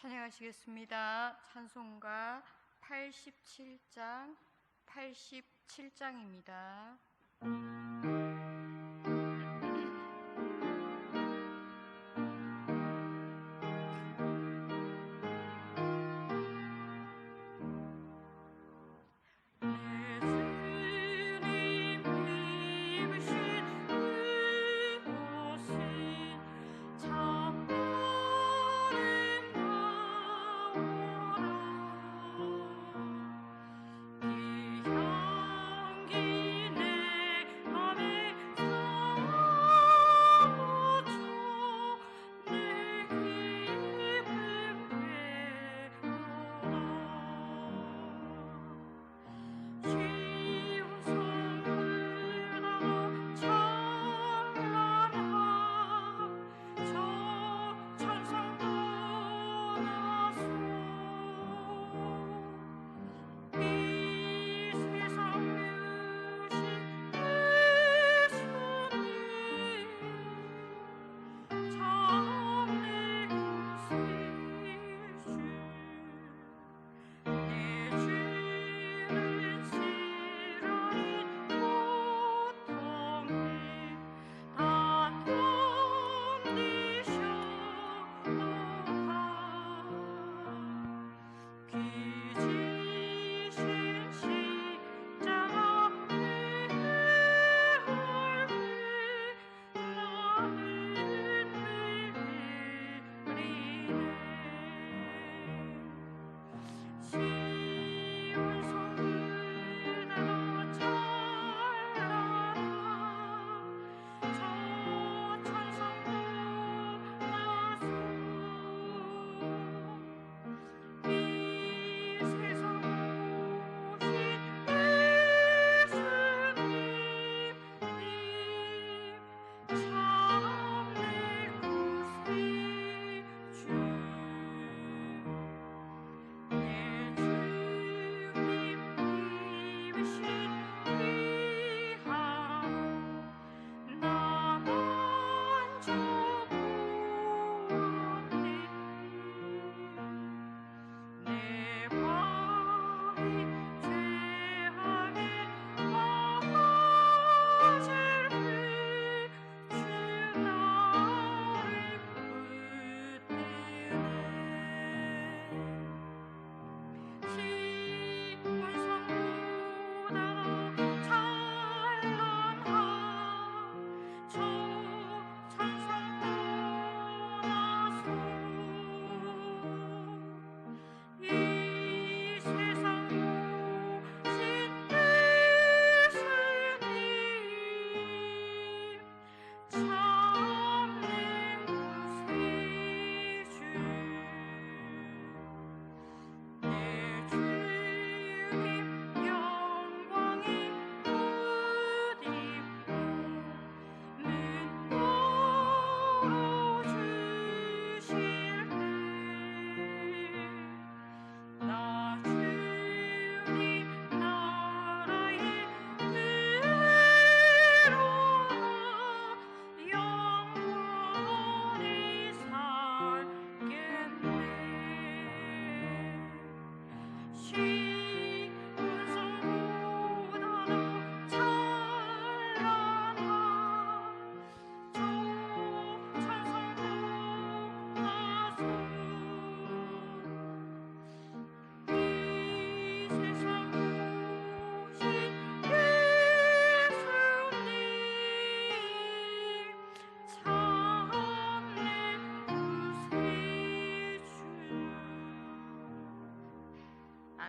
찬양하시겠습니다. 찬송가 87장 87장입니다.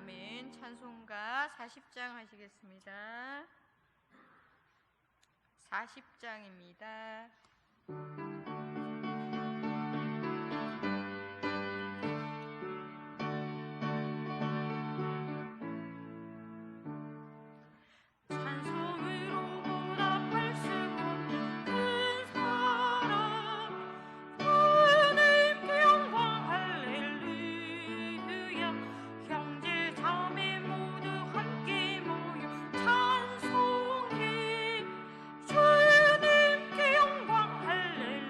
아멘. 찬송가 40장 하시겠습니다. 40장입니다. 찬송해 주님께 영광 할렐루야.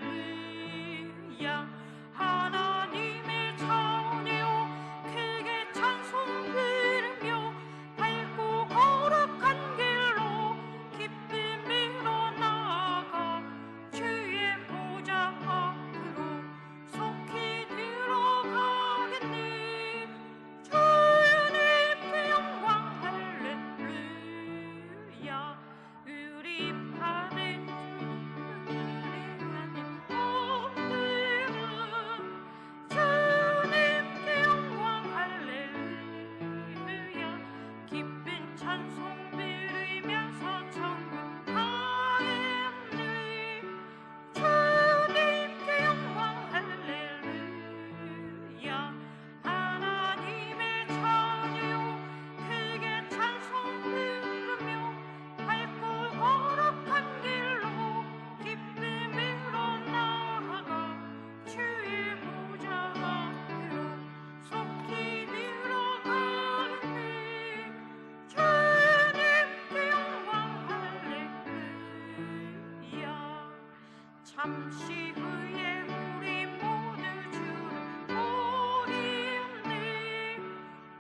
잠시 후에 우리 모두 주를 보겠네.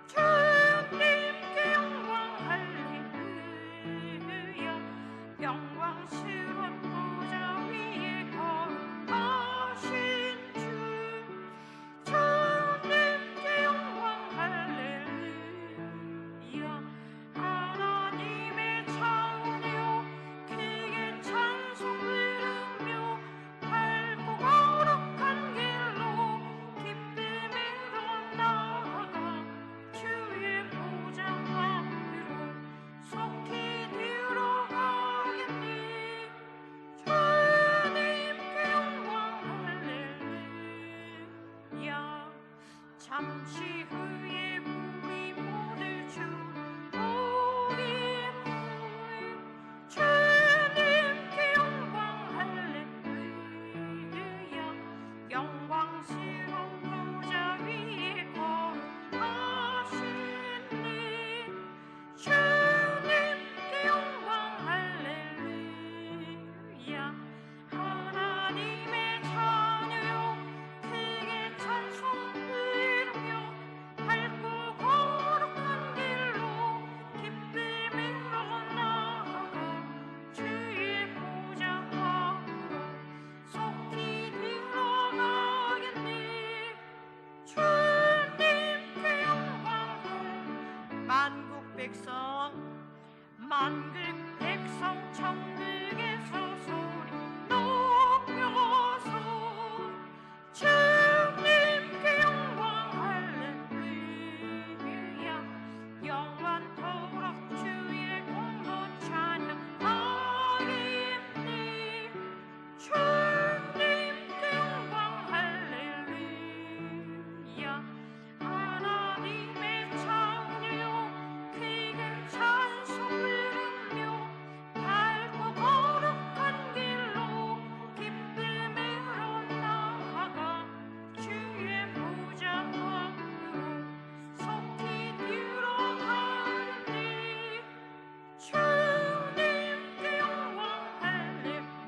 주님께 영광 할렐루야. 영광스러운 보좌 위에 거하신 주, 주님께 영광 할렐루야. 하나님의 자녀 크게 찬송 부르며 밝고 거룩한 길로 기쁨으로 나아가 주의 보좌 앞으로 속히 들어가겠네. 주님께 영광 할렐루야. 잠시 후에 우리 모두 주를 보겠네. 주님께 영광 할렐루야. 영광스러운 보좌 위에 거하시네. 주님께 영광 할렐루야. 하나님의 자녀여 크게 찬송 부르며 밝고 거룩한 길로 기쁨으로 나아가 주의 보좌 앞으로 속히 들어가겠네. 주님께 영광. 만국 백성 천국에서 소리 높여서 주님께 영광 할렐루야. 영원토록 주의 공로 찬양하겠네. 주님께 영광 할렐루야. 하나님의 자녀여 크게 찬송 부르며 밝고 거룩한 길로 기쁨으로 나아가 주의 보좌 앞으로 속히 들어가겠네. 주님께 영광 할렐루야.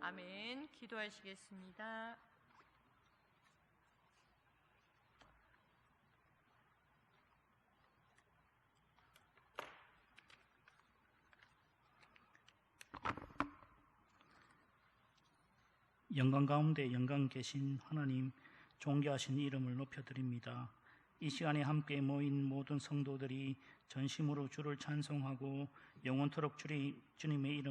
아멘. 기도하시겠습니다. 영광 가운데 영광 계신 하나님, 존귀하신 이름을 높여드립니다. 이 시간에 함께 모인 모든 성도들이 전심으로 주를 찬송하고 영원토록 주님의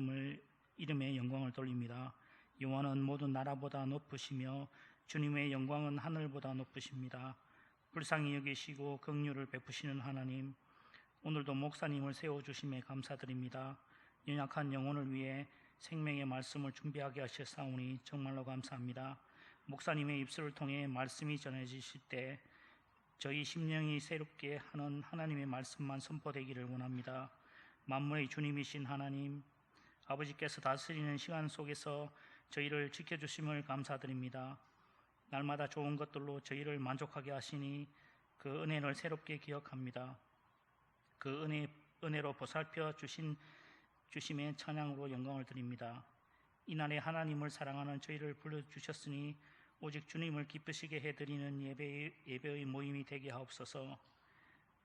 이름에 영광을 돌립니다. 여호와는 모든 나라보다 높으시며 주님의 영광은 하늘보다 높으십니다. 불쌍히 여기시고 긍휼을 베푸시는 하나님, 오늘도 목사님을 세워주심에 감사드립니다. 연약한 영혼을 위해 생명의 말씀을 준비하게 하셨사오니 정말로 감사합니다. 목사님의 입술을 통해 말씀이 전해지실 때 저희 심령이 새롭게 하는 하나님의 말씀만 선포되기를 원합니다. 만물의 주님이신 하나님, 아버지께서 다스리는 시간 속에서 저희를 지켜주심을 감사드립니다. 날마다 좋은 것들로 저희를 만족하게 하시니 그 은혜를 새롭게 기억합니다. 그 은혜로 보살펴 주심의 찬양으로 영광을 드립니다. 이날에 하나님을 사랑하는 저희를 불러주셨으니 오직 주님을 기쁘시게 해드리는 예배의 모임이 되게 하옵소서.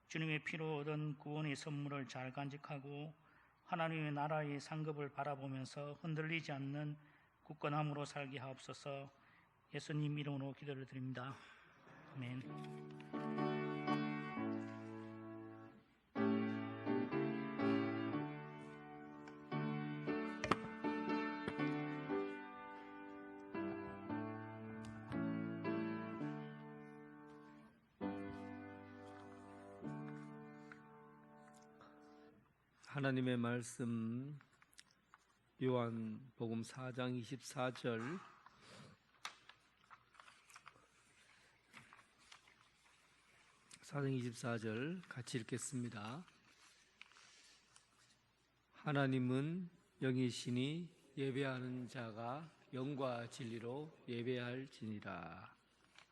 주님의 피로 얻은 구원의 선물을 잘 간직하고 하나님의 나라의 상급을 바라보면서 흔들리지 않는 굳건함으로 살게 하옵소서. 예수님 이름으로 기도를 드립니다. 아멘. 하나님의 말씀 요한복음 4장 24절 같이 읽겠습니다. 하나님은 영이시니 예배하는 자가 영과 진리로 예배할지니라.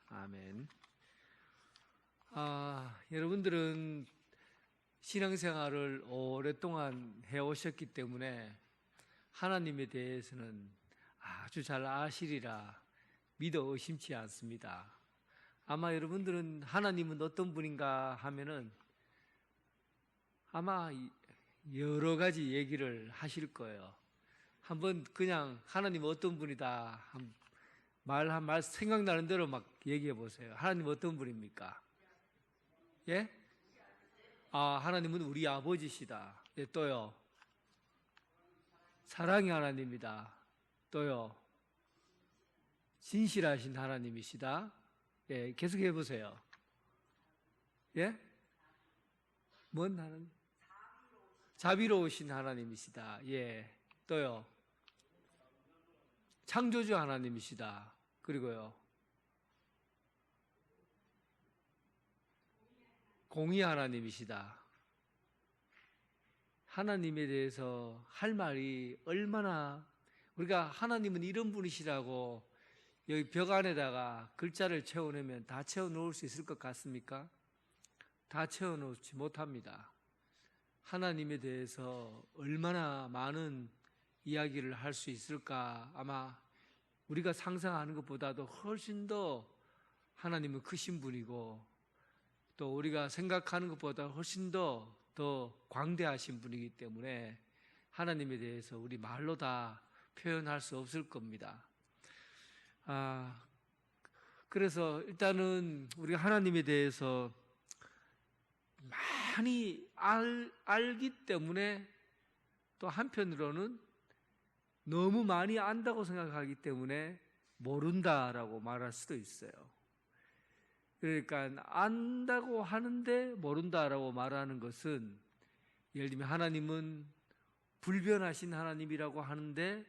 아멘. 여러분들은 신앙생활을 오랫동안 해오셨기 때문에 하나님에 대해서는 아주 잘 아시리라 믿어 의심치 않습니다. 아마 여러분들은 하나님은 어떤 분인가 하면은 아마 여러 가지 얘기를 하실 거예요. 한번 그냥 하나님 어떤 분이다 한 말 생각나는 대로 막 얘기해 보세요. 하나님 어떤 분입니까? 예? 하나님은 우리 아버지시다. 예, 또요. 사랑의 하나님이다. 또요. 진실하신 하나님이시다. 예, 계속 해보세요. 예? 뭔 하나님? 자비로우신 하나님이시다. 예, 또요. 창조주 하나님이시다. 그리고요. 공의 하나님이시다. 하나님에 대해서 할 말이 얼마나, 우리가 하나님은 이런 분이시라고 여기 벽 안에다가 글자를 채워내면 다 채워놓을 수 있을 것 같습니까? 다 채워놓지 못합니다. 하나님에 대해서 얼마나 많은 이야기를 할 수 있을까? 아마 우리가 상상하는 것보다도 훨씬 더 하나님은 크신 분이고, 또 우리가 생각하는 것보다 훨씬 더 광대하신 분이기 때문에 하나님에 대해서 우리 말로 다 표현할 수 없을 겁니다. 그래서 일단은 우리가 하나님에 대해서 많이 알기 때문에 또 한편으로는 너무 많이 안다고 생각하기 때문에 모른다라고 말할 수도 있어요. 그러니까 안다고 하는데 모른다라고 말하는 것은, 예를 들면 하나님은 불변하신 하나님이라고 하는데,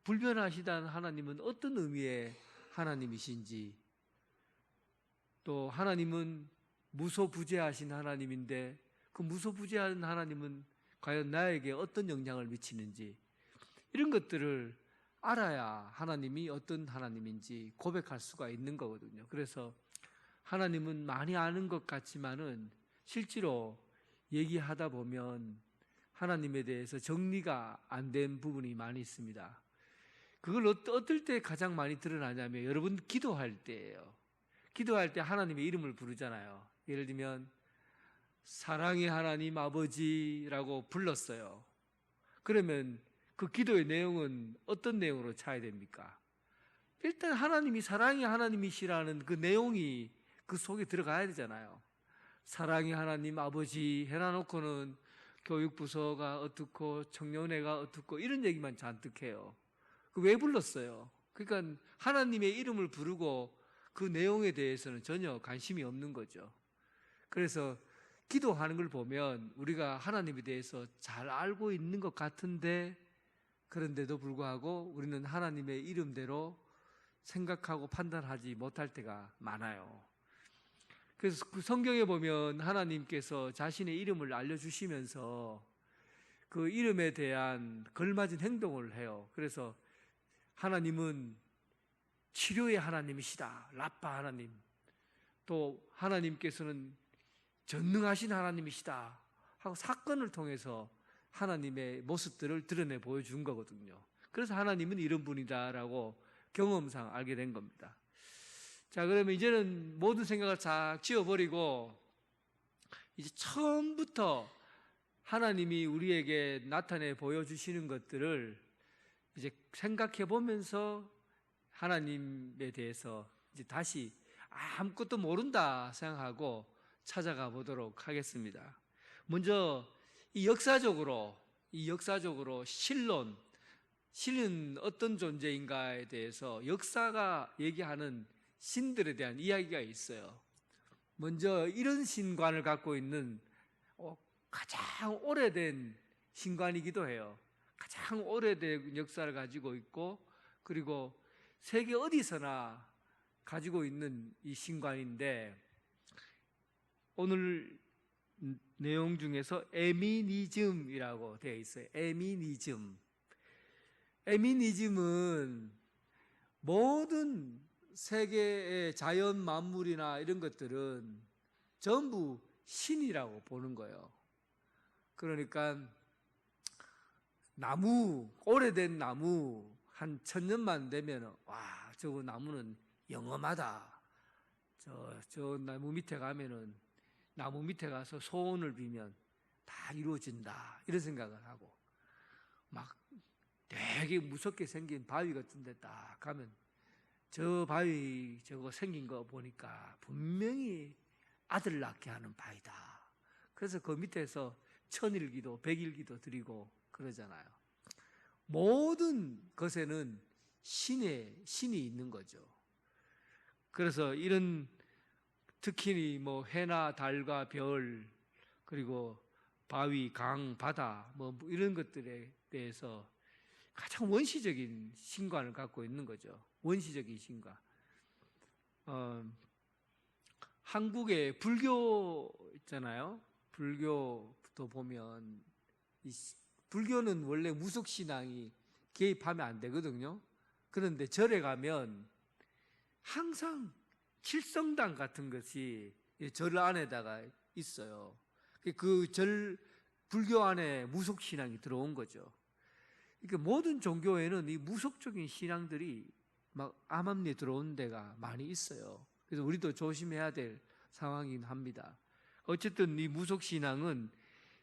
불변하시다는 하나님은 어떤 의미의 하나님이신지, 또 하나님은 무소부재하신 하나님인데 그 무소부재한 하나님은 과연 나에게 어떤 영향을 미치는지, 이런 것들을 알아야 하나님이 어떤 하나님인지 고백할 수가 있는 거거든요. 그래서 하나님은 많이 아는 것 같지만은 실제로 얘기하다 보면 하나님에 대해서 정리가 안 된 부분이 많이 있습니다. 그걸 어떨 때 가장 많이 드러나냐면 여러분 기도할 때예요. 기도할 때 하나님의 이름을 부르잖아요. 예를 들면 사랑의 하나님 아버지라고 불렀어요. 그러면 그 기도의 내용은 어떤 내용으로 차야 됩니까? 일단 하나님이 사랑의 하나님이시라는 그 내용이 그 속에 들어가야 되잖아요. 사랑의 하나님 아버지 해놔놓고는 교육부서가 어떻고 청년회가 어떻고 이런 얘기만 잔뜩 해요. 왜 불렀어요? 그러니까 하나님의 이름을 부르고 그 내용에 대해서는 전혀 관심이 없는 거죠. 그래서 기도하는 걸 보면 우리가 하나님에 대해서 잘 알고 있는 것 같은데, 그런데도 불구하고 우리는 하나님의 이름대로 생각하고 판단하지 못할 때가 많아요. 그래서 그 성경에 보면 하나님께서 자신의 이름을 알려주시면서 그 이름에 대한 걸맞은 행동을 해요. 그래서 하나님은 치료의 하나님이시다, 라파 하나님. 또 하나님께서는 전능하신 하나님이시다 하고 사건을 통해서 하나님의 모습들을 드러내 보여준 거거든요. 그래서 하나님은 이런 분이다라고 경험상 알게 된 겁니다. 자, 그러면 이제는 모든 생각을 싹 지워버리고 이제 처음부터 하나님이 우리에게 나타내 보여주시는 것들을 이제 생각해 보면서 하나님에 대해서 이제 다시 아무것도 모른다 생각하고 찾아가 보도록 하겠습니다. 먼저 이 역사적으로 신은 어떤 존재인가에 대해서 역사가 얘기하는 신들에 대한 이야기가 있어요. 먼저 이런 신관을 갖고 있는 가장 오래된 신관이기도 해요. 가장 오래된 역사를 가지고 있고, 그리고 세계 어디서나 가지고 있는 이 신관인데, 오늘 내용 중에서 에미니즘이라고 되어 있어요. 에미니즘은 모든 세계의 자연 만물이나 이런 것들은 전부 신이라고 보는 거예요. 그러니까 나무, 오래된 나무 한 1000년만 되면 와, 저거 나무는 영험하다. 저 나무 밑에 가면은 나무 밑에 가서 소원을 빌면 다 이루어진다. 이런 생각을 하고 막 되게 무섭게 생긴 바위 같은 데 딱 가면 저 바위 저거 생긴 거 보니까 분명히 아들 낳게 하는 바위다. 그래서 그 밑에서 1000일기도 100일기도 드리고 그러잖아요. 모든 것에는 신이 있는 거죠. 그래서 이런 특히 뭐 해나 달과 별 그리고 바위, 강, 바다 뭐 이런 것들에 대해서 가장 원시적인 신관을 갖고 있는 거죠. 원시적인 신관. 한국의 불교 있잖아요. 불교도 보면 불교는 원래 무속신앙이 개입하면 안 되거든요. 그런데 절에 가면 항상 칠성당 같은 것이 절 안에다가 있어요. 그 절 불교 안에 무속신앙이 들어온 거죠. 그러니까 모든 종교에는 이 무속적인 신앙들이 막 암암리에 들어온 데가 많이 있어요. 그래서 우리도 조심해야 될 상황이긴 합니다. 어쨌든 이 무속신앙은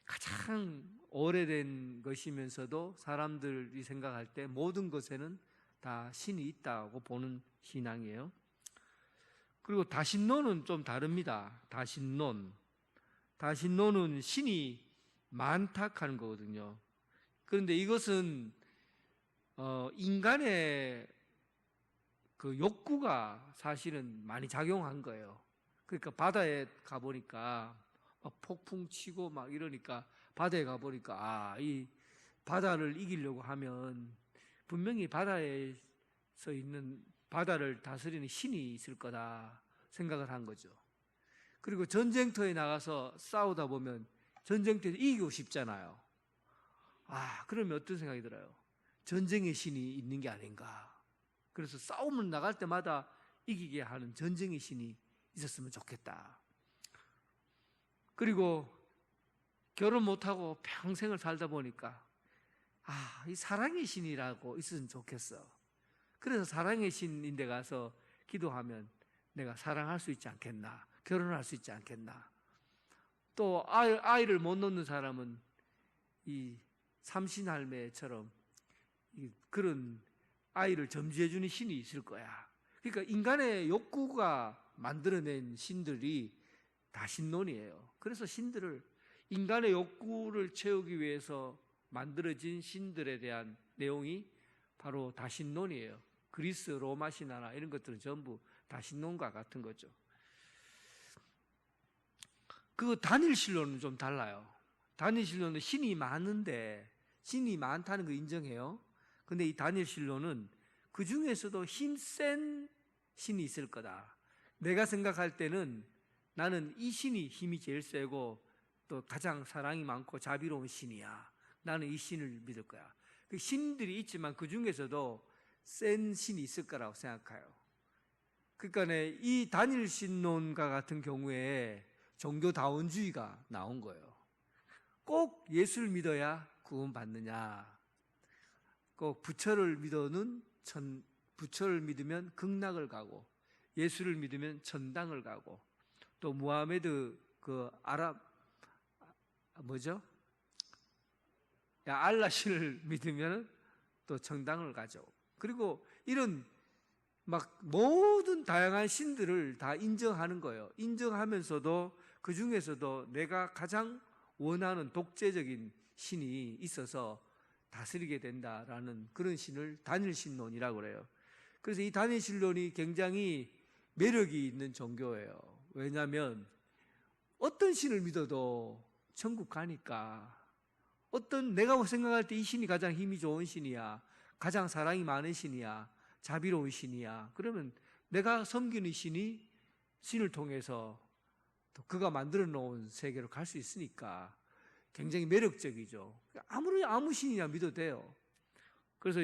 가장 오래된 것이면서도 사람들이 생각할 때 모든 것에는 다 신이 있다고 보는 신앙이에요. 그리고 다신론은 좀 다릅니다. 다신론은 신이 많다하는 거거든요. 그런데 이것은 인간의 그 욕구가 사실은 많이 작용한 거예요. 그러니까 바다에 가보니까 막 폭풍 치고 막 이러니까 바다에 가보니까 이 바다를 이기려고 하면 분명히 바다에서 있는 바다를 다스리는 신이 있을 거다 생각을 한 거죠. 그리고 전쟁터에 나가서 싸우다 보면 전쟁터에서 이기고 싶잖아요. 그러면 어떤 생각이 들어요? 전쟁의 신이 있는 게 아닌가. 그래서 싸움을 나갈 때마다 이기게 하는 전쟁의 신이 있었으면 좋겠다. 그리고 결혼 못하고 평생을 살다 보니까 이 사랑의 신이라고 있으면 좋겠어. 그래서 사랑의 신인 데 가서 기도하면 내가 사랑할 수 있지 않겠나, 결혼할 수 있지 않겠나. 또 아이를 못 놓는 사람은 이 삼신할매처럼 그런 아이를 점지해주는 신이 있을 거야. 그러니까 인간의 욕구가 만들어낸 신들이 다 신론이에요. 그래서 신들을 인간의 욕구를 채우기 위해서 만들어진 신들에 대한 내용이 바로 다신론이에요. 그리스, 로마 신화나 이런 것들은 전부 다신론과 같은 거죠. 그 단일신론은 좀 달라요. 단일신론은 신이 많은데 신이 많다는 거 인정해요. 근데 이 단일신론은 그 중에서도 힘센 신이 있을 거다. 내가 생각할 때는 나는 이 신이 힘이 제일 세고 또 가장 사랑이 많고 자비로운 신이야. 나는 이 신을 믿을 거야. 그 신들이 있지만 그 중에서도 센 신이 있을 거라고 생각해요. 그러니까 이 단일신론과 같은 경우에 종교다원주의가 나온 거예요. 꼭 예수를 믿어야 구원받느냐, 꼭 부처를 믿으면 극락을 가고 예수를 믿으면 천당을 가고 또 무하메드 알라신을 믿으면 또 정당을 가죠. 그리고 이런 막 모든 다양한 신들을 다 인정하는 거예요. 인정하면서도 그 중에서도 내가 가장 원하는 독재적인 신이 있어서 다스리게 된다라는 그런 신을 단일신론이라고 그래요. 그래서 이 단일신론이 굉장히 매력이 있는 종교예요. 왜냐하면 어떤 신을 믿어도 천국 가니까, 내가 생각할 때 이 신이 가장 힘이 좋은 신이야, 가장 사랑이 많은 신이야, 자비로운 신이야, 그러면 내가 섬기는 신을 통해서 또 그가 만들어 놓은 세계로 갈 수 있으니까 굉장히 매력적이죠. 아무 신이나 믿어도 돼요. 그래서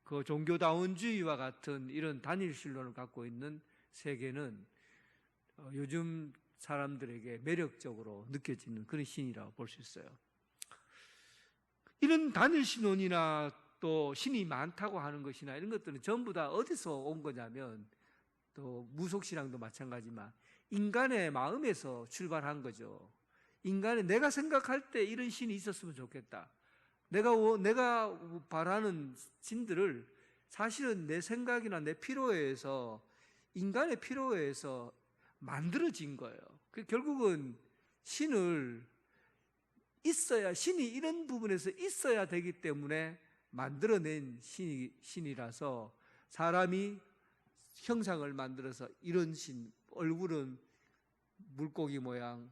그 종교다원주의와 같은 이런 단일신론을 갖고 있는 세계는 요즘 사람들에게 매력적으로 느껴지는 그런 신이라고 볼 수 있어요. 이런 단일 신론이나 또 신이 많다고 하는 것이나 이런 것들은 전부 다 어디서 온 거냐면, 또 무속신앙도 마찬가지지만 인간의 마음에서 출발한 거죠. 인간의 내가 생각할 때 이런 신이 있었으면 좋겠다. 내가 바라는 신들을 사실은 내 생각이나 내 필요에 의해서, 인간의 필요에 의해서 만들어진 거예요. 결국은 신이 이런 부분에서 있어야 되기 때문에 만들어낸 신이라서, 사람이 형상을 만들어서 이런 신, 얼굴은 물고기 모양,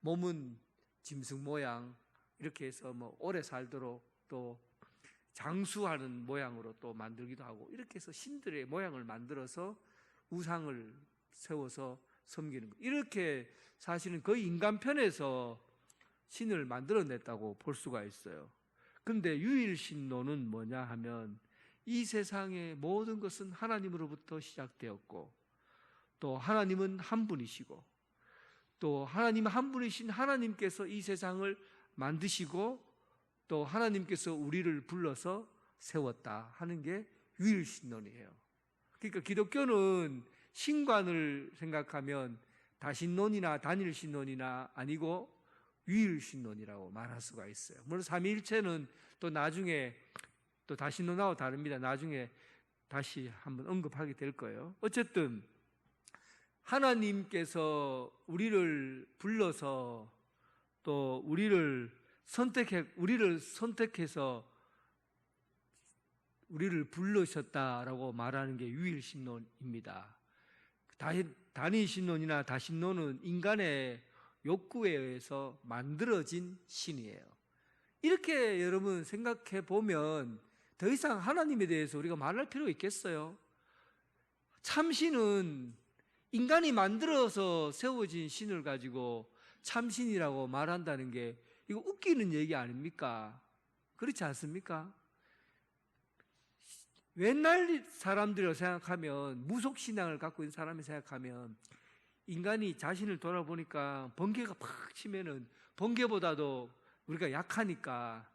몸은 짐승 모양, 이렇게 해서 오래 살도록 또 장수하는 모양으로 또 만들기도 하고, 이렇게 해서 신들의 모양을 만들어서 우상을 세워서 섬기는 것. 이렇게 사실은 거의 인간 편에서 신을 만들어냈다고 볼 수가 있어요. 그런데 유일신론은 뭐냐 하면, 이 세상의 모든 것은 하나님으로부터 시작되었고, 또 하나님은 한 분이시고, 또 하나님 한 분이신 하나님께서 이 세상을 만드시고, 또 하나님께서 우리를 불러서 세웠다 하는 게 유일신론이에요. 그러니까 기독교는 신관을 생각하면 다신론이나 단일신론이나 아니고 유일신론이라고 말할 수가 있어요. 물론 삼위일체는 또 나중에 또 다신론하고 다릅니다. 나중에 다시 한번 언급하게 될 거예요. 어쨌든 하나님께서 우리를 불러서 또 우리를 선택해서 우리를 부르셨다라고 말하는 게 유일신론입니다. 단일신론이나 다신론은 인간의 욕구에 의해서 만들어진 신이에요. 이렇게 여러분 생각해 보면 더 이상 하나님에 대해서 우리가 말할 필요가 있겠어요? 참신은 인간이 만들어서 세워진 신을 가지고 참신이라고 말한다는 게 이거 웃기는 얘기 아닙니까? 그렇지 않습니까? 옛날 사람들을 생각하면, 무속신앙을 갖고 있는 사람을 생각하면, 인간이 자신을 돌아보니까 번개가 팍 치면은 번개보다도 우리가 약하니까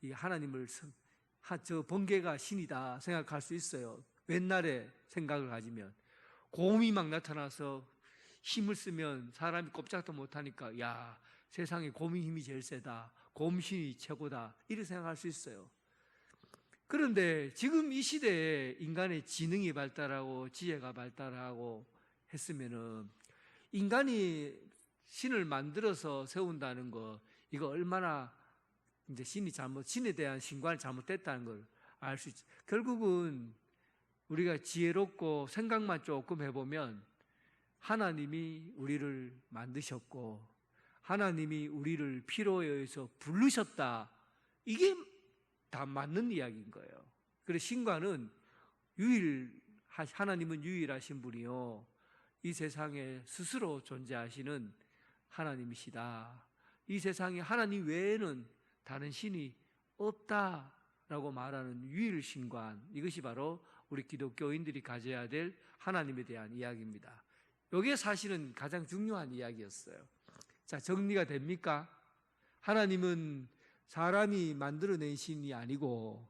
이 하나님을 저 번개가 신이다 생각할 수 있어요. 옛날에 생각을 가지면 곰이 막 나타나서 힘을 쓰면 사람이 꼼짝도 못하니까 야, 세상에 곰이 힘이 제일 세다, 곰신이 최고다, 이렇게 생각할 수 있어요. 그런데 지금 이 시대에 인간의 지능이 발달하고 지혜가 발달하고 했으면은 인간이 신을 만들어서 세운다는 거, 이거 얼마나 이제 신에 대한 신관이 잘못됐다는 걸 알 수 있죠. 결국은 우리가 지혜롭고 생각만 조금 해보면 하나님이 우리를 만드셨고 하나님이 우리를 필요에 의해서 부르셨다, 이게 다 맞는 이야기인 거예요. 그래서 신관은 하나님은 유일하신 분이요, 이 세상에 스스로 존재하시는 하나님이시다, 이 세상에 하나님 외에는 다른 신이 없다라고 말하는 유일신관, 이것이 바로 우리 기독교인들이 가져야 될 하나님에 대한 이야기입니다. 이게 사실은 가장 중요한 이야기였어요. 자, 정리가 됩니까? 하나님은 사람이 만들어낸 신이 아니고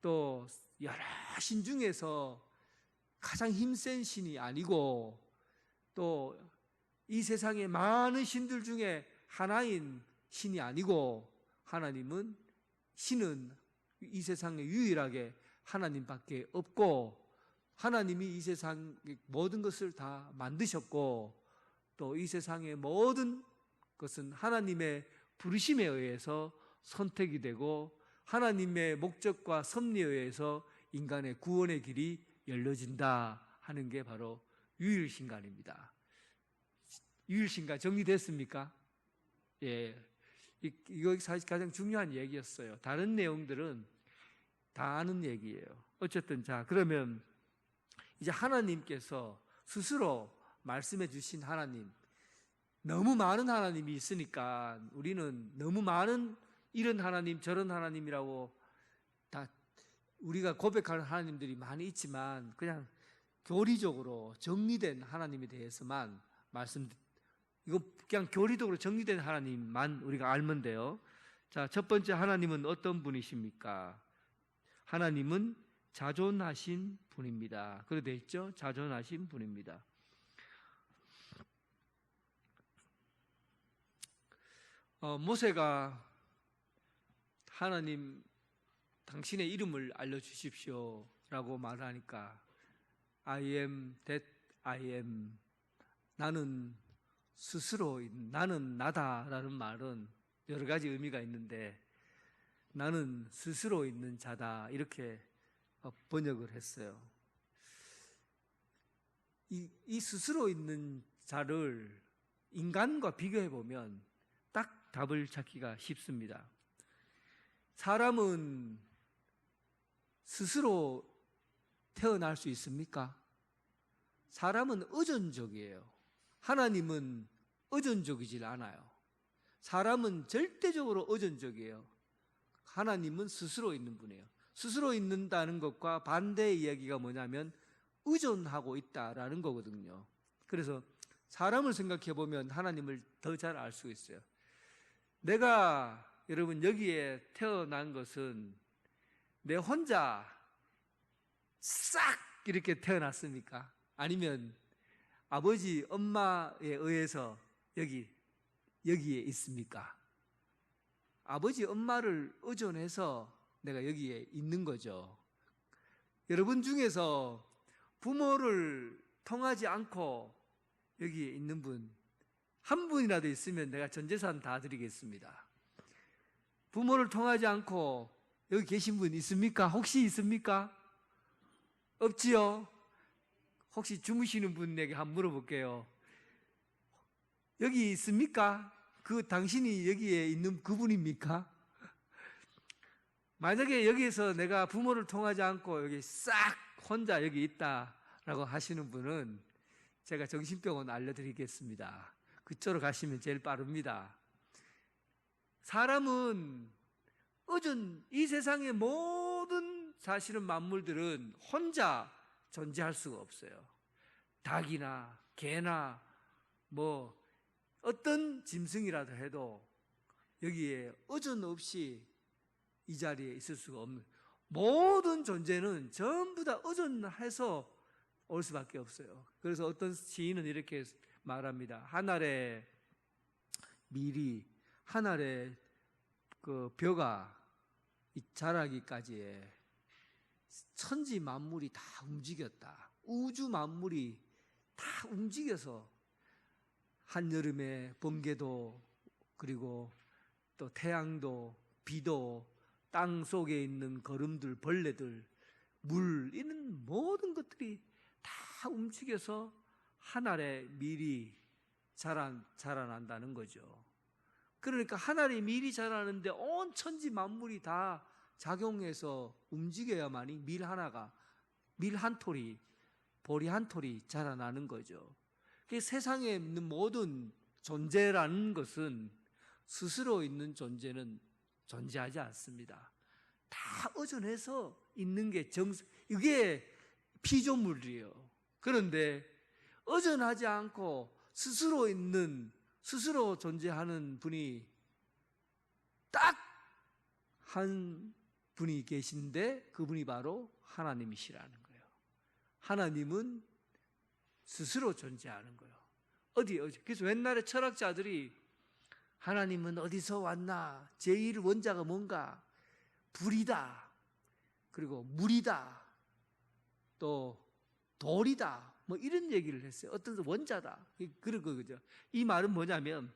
또 여러 신 중에서 가장 힘센 신이 아니고 또 이 세상의 많은 신들 중에 하나인 신이 아니고, 신은 이 세상에 유일하게 하나님밖에 없고, 하나님이 이 세상의 모든 것을 다 만드셨고, 또 이 세상의 모든 것은 하나님의 부르심에 의해서 선택이 되고 하나님의 목적과 섭리에 의해서 인간의 구원의 길이 열려진다 하는 게 바로 유일신간입니다. 유일신간 정리됐습니까? 예, 이거 사실 가장 중요한 얘기였어요. 다른 내용들은 다 아는 얘기예요. 어쨌든 자, 그러면 이제 하나님께서 스스로 말씀해 주신 하나님, 너무 많은 하나님이 있으니까 우리는 너무 많은 이런 하나님 저런 하나님이라고 다 우리가 고백하는 하나님들이 많이 있지만, 그냥 교리적으로 정리된 하나님에 대해서만 이거 그냥 교리적으로 정리된 하나님만 우리가 알면 돼요. 자, 첫 번째 하나님은 어떤 분이십니까? 하나님은 자존하신 분입니다. 그래 돼 있죠? 자존하신 분입니다. 모세가 하나님 당신의 이름을 알려주십시오 라고 말하니까 I am that I am, 나는 스스로 나는 나다라는 말은 여러 가지 의미가 있는데 나는 스스로 있는 자다 이렇게 번역을 했어요. 이 스스로 있는 자를 인간과 비교해 보면 딱 답을 찾기가 쉽습니다. 사람은 스스로 태어날 수 있습니까? 사람은 의존적이에요. 하나님은 의존적이질 않아요. 사람은 절대적으로 의존적이에요. 하나님은 스스로 있는 분이에요. 스스로 있는다는 것과 반대의 이야기가 뭐냐면 의존하고 있다라는 거거든요. 그래서 사람을 생각해 보면 하나님을 더 잘 알 수 있어요. 내가 여러분 여기에 태어난 것은 내 혼자 싹 이렇게 태어났습니까? 아니면 아버지, 엄마에 의해서 여기에 있습니까? 아버지, 엄마를 의존해서 내가 여기에 있는 거죠. 여러분 중에서 부모를 통하지 않고 여기에 있는 분, 한 분이라도 있으면 내가 전 재산 다 드리겠습니다. 부모를 통하지 않고 여기 계신 분 있습니까? 혹시 있습니까? 없지요? 혹시 주무시는 분에게 한번 물어볼게요. 여기 있습니까? 당신이 여기에 있는 그분입니까? 만약에 여기에서 내가 부모를 통하지 않고 여기 싹 혼자 여기 있다라고 하시는 분은 제가 정신병원 알려드리겠습니다. 그쪽으로 가시면 제일 빠릅니다. 사람은 이 세상의 모든 사실은 만물들은 혼자 존재할 수가 없어요. 닭이나 개나 뭐 어떤 짐승이라도 해도 여기에 의존 없이 이 자리에 있을 수가 없는, 모든 존재는 전부 다 의존해서 올 수밖에 없어요. 그래서 어떤 시인은 이렇게 말합니다. 하늘의 밀이, 하늘의 그 벼가 자라기까지에 천지 만물이 다 움직였다. 우주 만물이 다 움직여서 한여름에 번개도, 그리고 또 태양도, 비도, 땅 속에 있는 거름들, 벌레들, 물, 이런 모든 것들이 다 움직여서 하늘의 밀이 자라난다는 거죠. 그러니까 하늘의 밀이 자라는데 온 천지 만물이 다 작용해서 움직여야만이 밀 한 톨이, 보리 한 톨이 자라나는 거죠. 세상에 있는 모든 존재라는 것은 스스로 있는 존재는 존재하지 않습니다. 다 의존해서 있는 게 이게 피조물이에요. 그런데 의존하지 않고 스스로 존재하는 분이 딱 한 분이 계신데 그분이 바로 하나님이시라는 거예요. 하나님은 스스로 존재하는 거예요. 그래서 옛날에 철학자들이 하나님은 어디서 왔나? 제1 원자가 뭔가? 불이다. 그리고 물이다. 또 돌이다. 뭐 이런 얘기를 했어요. 어떤 원자다. 그런 거죠. 이 말은 뭐냐면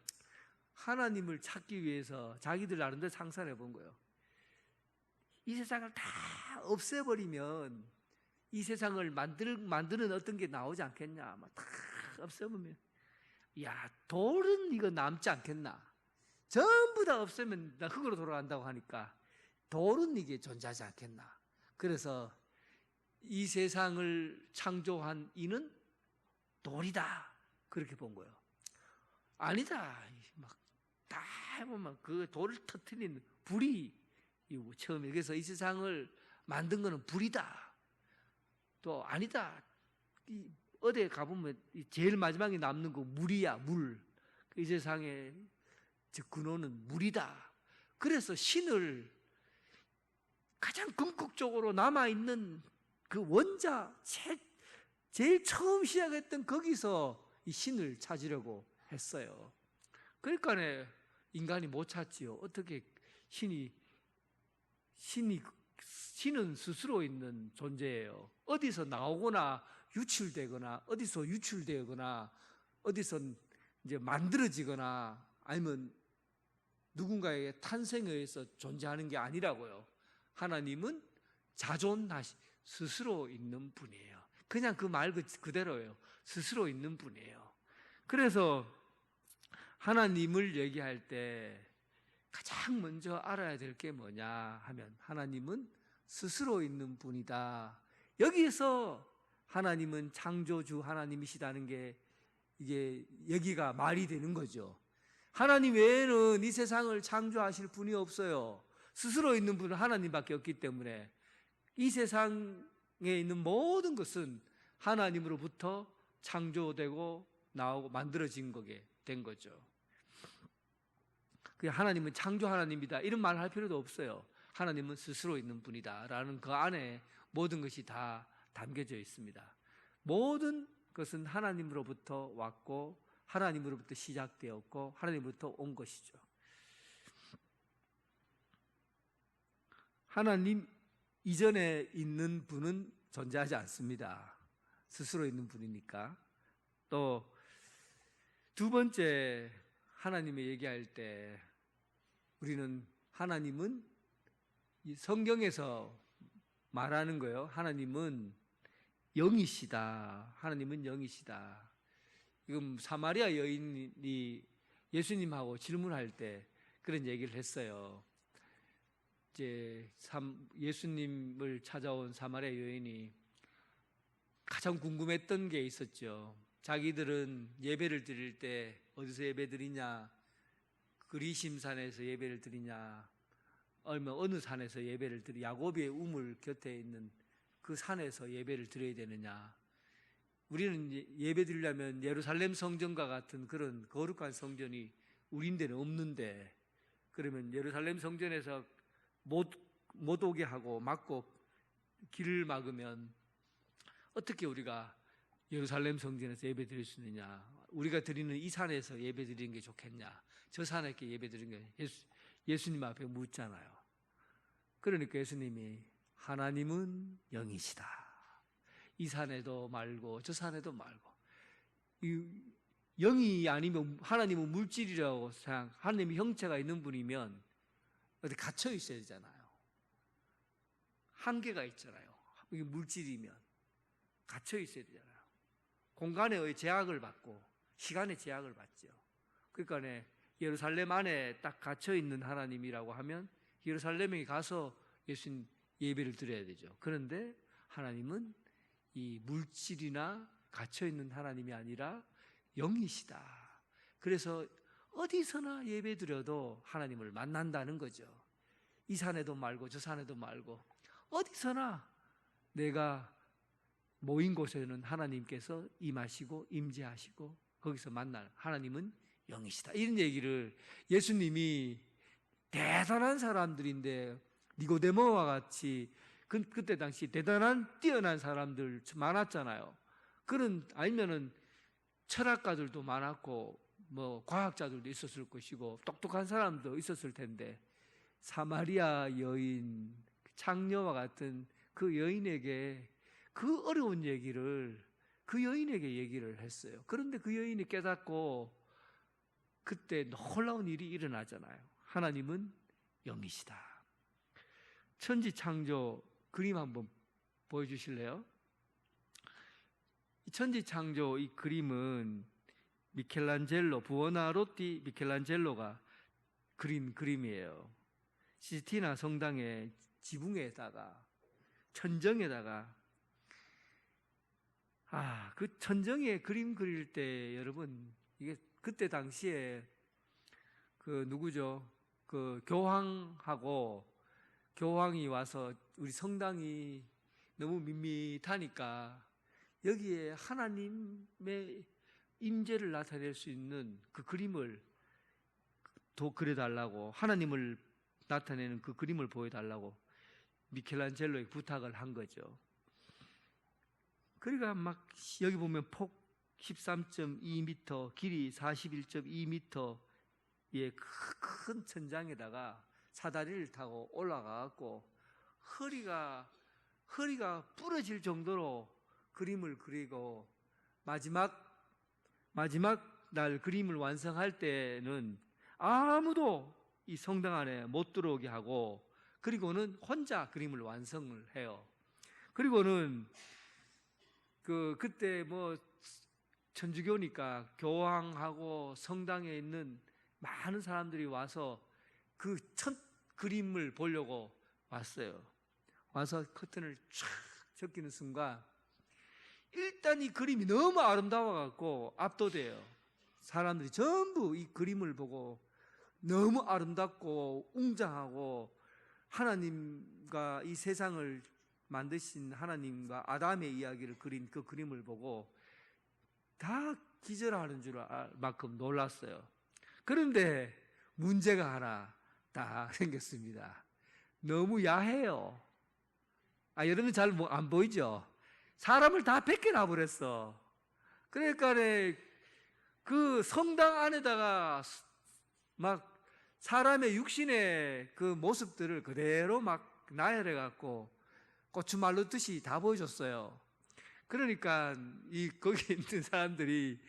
하나님을 찾기 위해서 자기들 나름대로 상상해 본 거예요. 이 세상을 다 없애버리면 이 세상을 만드는 어떤 게 나오지 않겠냐. 다 없애보면, 야, 돌은 이거 남지 않겠나. 전부 다 없애면 나 흙으로 돌아간다고 하니까 돌은 이게 존재하지 않겠나. 그래서 이 세상을 창조한 이는 돌이다. 그렇게 본 거예요. 아니다. 막 다 해보면 그 돌을 터뜨리는 불이 처음에. 그래서 이 세상을 만든 거는 불이다. 또 아니다. 어디에 가보면 제일 마지막에 남는 거 물이야, 물. 이 세상의 근원은 물이다. 그래서 신을 가장 궁극적으로 남아있는 그 원자, 제일 처음 시작했던 거기서 이 신을 찾으려고 했어요. 그러니까 인간이 못 찾지요. 어떻게 신은 스스로 있는 존재예요. 어디서 나오거나 유출되거나 어디서 유출되거나 어디서 이제 만들어지거나 아니면 누군가에게 탄생에 의해서 존재하는 게 아니라고요. 하나님은 자존하시 스스로 있는 분이에요. 그냥 그 말 그대로예요. 스스로 있는 분이에요. 그래서 하나님을 얘기할 때 가장 먼저 알아야 될 게 뭐냐 하면 하나님은 스스로 있는 분이다. 여기에서 하나님은 창조주 하나님이시다는 게 이게 여기가 말이 되는 거죠. 하나님 외에는 이 세상을 창조하실 분이 없어요. 스스로 있는 분은 하나님밖에 없기 때문에 이 세상에 있는 모든 것은 하나님으로부터 창조되고 나오고 만들어진 거게 된 거죠. 하나님은 창조 하나님이다 이런 말을 할 필요도 없어요. 하나님은 스스로 있는 분이다 라는 그 안에 모든 것이 다 담겨져 있습니다. 모든 것은 하나님으로부터 왔고 하나님으로부터 시작되었고 하나님으로부터 온 것이죠. 하나님 이전에 있는 분은 존재하지 않습니다. 스스로 있는 분이니까. 또 두 번째 하나님을 얘기할 때 우리는 하나님은 이 성경에서 말하는 거예요. 하나님은 영이시다. 하나님은 영이시다. 지금 사마리아 여인이 예수님하고 질문할 때 그런 얘기를 했어요. 이제 예수님을 찾아온 사마리아 여인이 가장 궁금했던 게 있었죠. 자기들은 예배를 드릴 때 어디서 예배 드리냐? 그리심산에서 예배를 드리냐? 아니면 어느 산에서 예배를 야고비의 우물 곁에 있는 그 산에서 예배를 드려야 되느냐? 우리는 예배 드리려면 예루살렘 성전과 같은 그런 거룩한 성전이 우리인데는 없는데, 그러면 예루살렘 성전에서 못 오게 하고 막고 길을 막으면 어떻게 우리가 예루살렘 성전에서 예배 드릴 수 있느냐? 우리가 드리는 이 산에서 예배 드리는 게 좋겠냐? 저 산에 이렇게 예배 드리는 게 예수님 앞에 묻잖아요. 그러니까 예수님이 하나님은 영이시다. 이 산에도 말고 저 산에도 말고. 영이 아니면 하나님은 물질이라고 생각, 하나님의 형체가 있는 분이면 어디 갇혀 있어야 되잖아요. 한계가 있잖아요. 이게 물질이면 갇혀 있어야 되잖아요. 공간의 제약을 받고 시간의 제약을 받죠. 그러니까 예루살렘 안에 딱 갇혀 있는 하나님이라고 하면 예루살렘에 가서 예수님 예배를 드려야 되죠. 그런데 하나님은 이 물질이나 갇혀 있는 하나님이 아니라 영이시다. 그래서 어디서나 예배 드려도 하나님을 만난다는 거죠. 이 산에도 말고 저 산에도 말고 어디서나 내가 모인 곳에는 하나님께서 임하시고 임재하시고 거기서 만날 하나님은 영이시다. 이런 얘기를 예수님이 대단한 사람들인데 니고데모와 같이 그때 당시 대단한 뛰어난 사람들 많았잖아요. 그런 아니면은 철학가들도 많았고 뭐 과학자들도 있었을 것이고 똑똑한 사람도 있었을 텐데 사마리아 여인 창녀와 같은 그 여인에게 그 어려운 얘기를 그 여인에게 얘기를 했어요. 그런데 그 여인이 깨닫고 그때 놀라운 일이 일어나잖아요. 하나님은 영이시다. 천지창조 그림 한번 보여주실래요? 이 천지창조 이 그림은 미켈란젤로 부오나로티 미켈란젤로가 그린 그림이에요. 시스티나 성당의 지붕에다가 천정에다가 그 천정에 그림 그릴 때 여러분 이게 그때 당시에 그 누구죠? 그 교황이 와서 우리 성당이 너무 밋밋하니까 여기에 하나님의 임재를 나타낼 수 있는 그 그림을 또 그려달라고 하나님을 나타내는 그 그림을 보여달라고 미켈란젤로에게 부탁을 한 거죠. 그러니까 막 여기 보면 폭 13.2m, 길이 41.2m의 큰 천장에다가 사다리를 타고 올라가갖고 허리가 부러질 정도로 그림을 그리고 마지막 날 그림을 완성할 때는 아무도 이 성당 안에 못 들어오게 하고, 그리고는 혼자 그림을 완성을 해요. 그리고는 그때 뭐 천주교니까 교황하고 성당에 있는 많은 사람들이 와서 그 첫 그림을 보려고 왔어요. 와서 커튼을 쫙 적기는 순간 일단 이 그림이 너무 아름다워 갖고 압도돼요. 사람들이 전부 이 그림을 보고 너무 아름답고 웅장하고 하나님과 이 세상을 만드신 하나님과 아담의 이야기를 그린 그 그림을 보고 다 기절하는 줄 알 만큼 놀랐어요. 그런데 문제가 하나 딱 생겼습니다. 너무 야해요. 여러분 잘 안 보이죠? 사람을 다 뺏겨놔 버렸어. 그러니까 그 성당 안에다가 막 사람의 육신의 그 모습들을 그대로 막 나열해 갖고 고추 말르듯이 다 보여줬어요. 그러니까 거기 있는 사람들이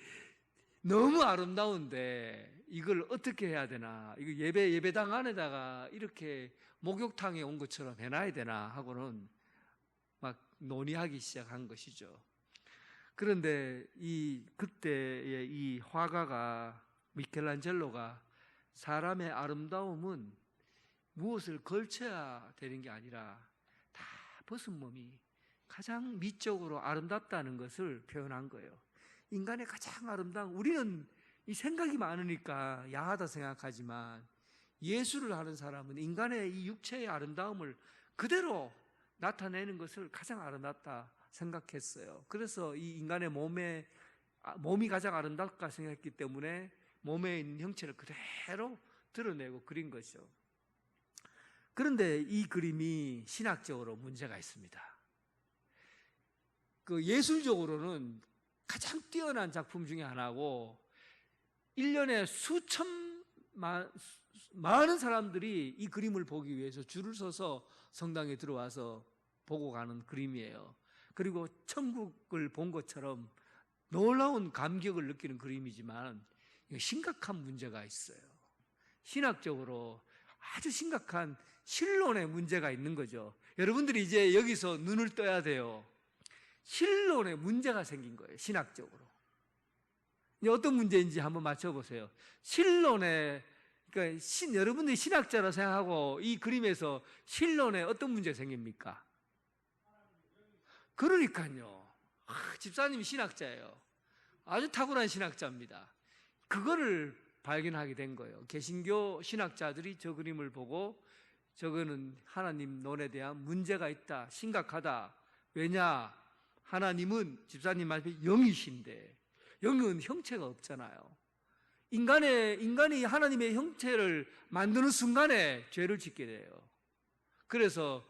너무 아름다운데 이걸 어떻게 해야 되나, 이거 예배당 안에다가 이렇게 목욕탕에 온 것처럼 해놔야 되나 하고는 막 논의하기 시작한 것이죠. 그런데 그때의 이 화가가 미켈란젤로가 사람의 아름다움은 무엇을 걸쳐야 되는 게 아니라 다 벗은 몸이 가장 미적으로 아름답다는 것을 표현한 거예요. 인간의 가장 아름다운, 우리는 이 생각이 많으니까 야하다 생각하지만 예술을 하는 사람은 인간의 이 육체의 아름다움을 그대로 나타내는 것을 가장 아름답다 생각했어요. 그래서 이 인간의 몸이 가장 아름답다 생각했기 때문에 몸에 있는 형체를 그대로 드러내고 그린 것이죠. 그런데 이 그림이 신학적으로 문제가 있습니다. 예술적으로는 가장 뛰어난 작품 중에 하나고 1년에 많은 사람들이 이 그림을 보기 위해서 줄을 서서 성당에 들어와서 보고 가는 그림이에요. 그리고 천국을 본 것처럼 놀라운 감격을 느끼는 그림이지만 심각한 문제가 있어요. 신학적으로 아주 심각한 신론의 문제가 있는 거죠. 여러분들이 이제 여기서 눈을 떠야 돼요. 신론에 문제가 생긴 거예요. 신학적으로. 어떤 문제인지 한번 맞춰보세요. 신론에, 그러니까 여러분들이 신학자라 생각하고 이 그림에서 신론에 어떤 문제가 생깁니까? 그러니까요. 집사님이 신학자예요. 아주 탁월한 신학자입니다. 그거를 발견하게 된 거예요. 개신교 신학자들이 저 그림을 보고 저거는 하나님 논에 대한 문제가 있다, 심각하다. 왜냐? 하나님은 집사님 말씀에 영이신데 영은 형체가 없잖아요. 인간이 하나님의 형체를 만드는 순간에 죄를 짓게 돼요. 그래서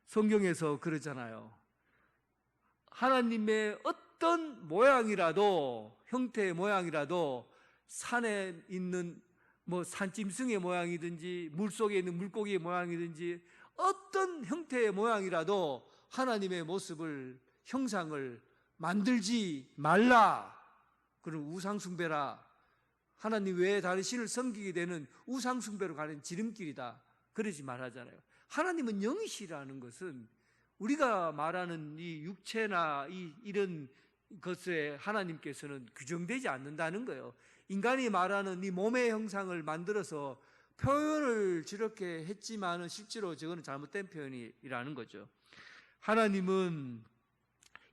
성경에서 그러잖아요. 하나님의 어떤 모양이라도, 형태의 모양이라도 산에 있는 산짐승의 모양이든지 물속에 있는 물고기의 모양이든지 어떤 형태의 모양이라도 하나님의 모습을, 형상을 만들지 말라. 그럼 우상숭배라. 하나님 외에 다른 신을 섬기게 되는 우상숭배로 가는 지름길이다. 그러지 말하잖아요. 하나님은 영이시라는 것은 우리가 말하는 이 육체나 이런 것에 하나님께서는 규정되지 않는다는 거예요. 인간이 말하는 이 몸의 형상을 만들어서 표현을 저렇게 했지만은 실제로 저거는 잘못된 표현이라는 거죠. 하나님은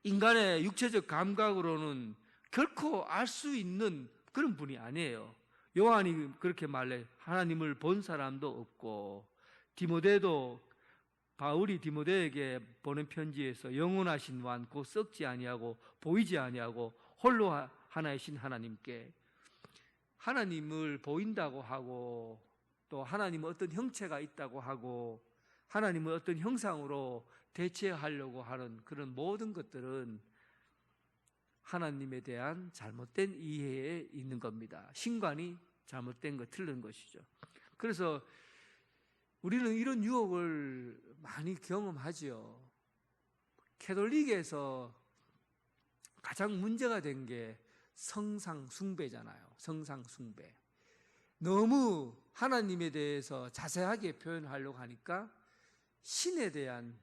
인간의 육체적 감각으로는 결코 알 수 있는 그런 분이 아니에요. 요한이 그렇게 말해. 하나님을 본 사람도 없고, 바울이 디모데에게 보낸 편지에서 영원하신 왕 곧 썩지 아니하고 보이지 아니하고 홀로 하나이신 하나님께, 하나님을 보인다고 하고 또 하나님은 어떤 형체가 있다고 하고 하나님은 어떤 형상으로 대체하려고 하는 그런 모든 것들은 하나님에 대한 잘못된 이해에 있는 겁니다. 신관이 잘못된 거, 틀린 것이죠. 그래서 우리는 이런 유혹을 많이 경험하지요. 캐톨릭에서 가장 문제가 된 게 성상 숭배잖아요. 성상 숭배. 너무 하나님에 대해서 자세하게 표현하려고 하니까 신에 대한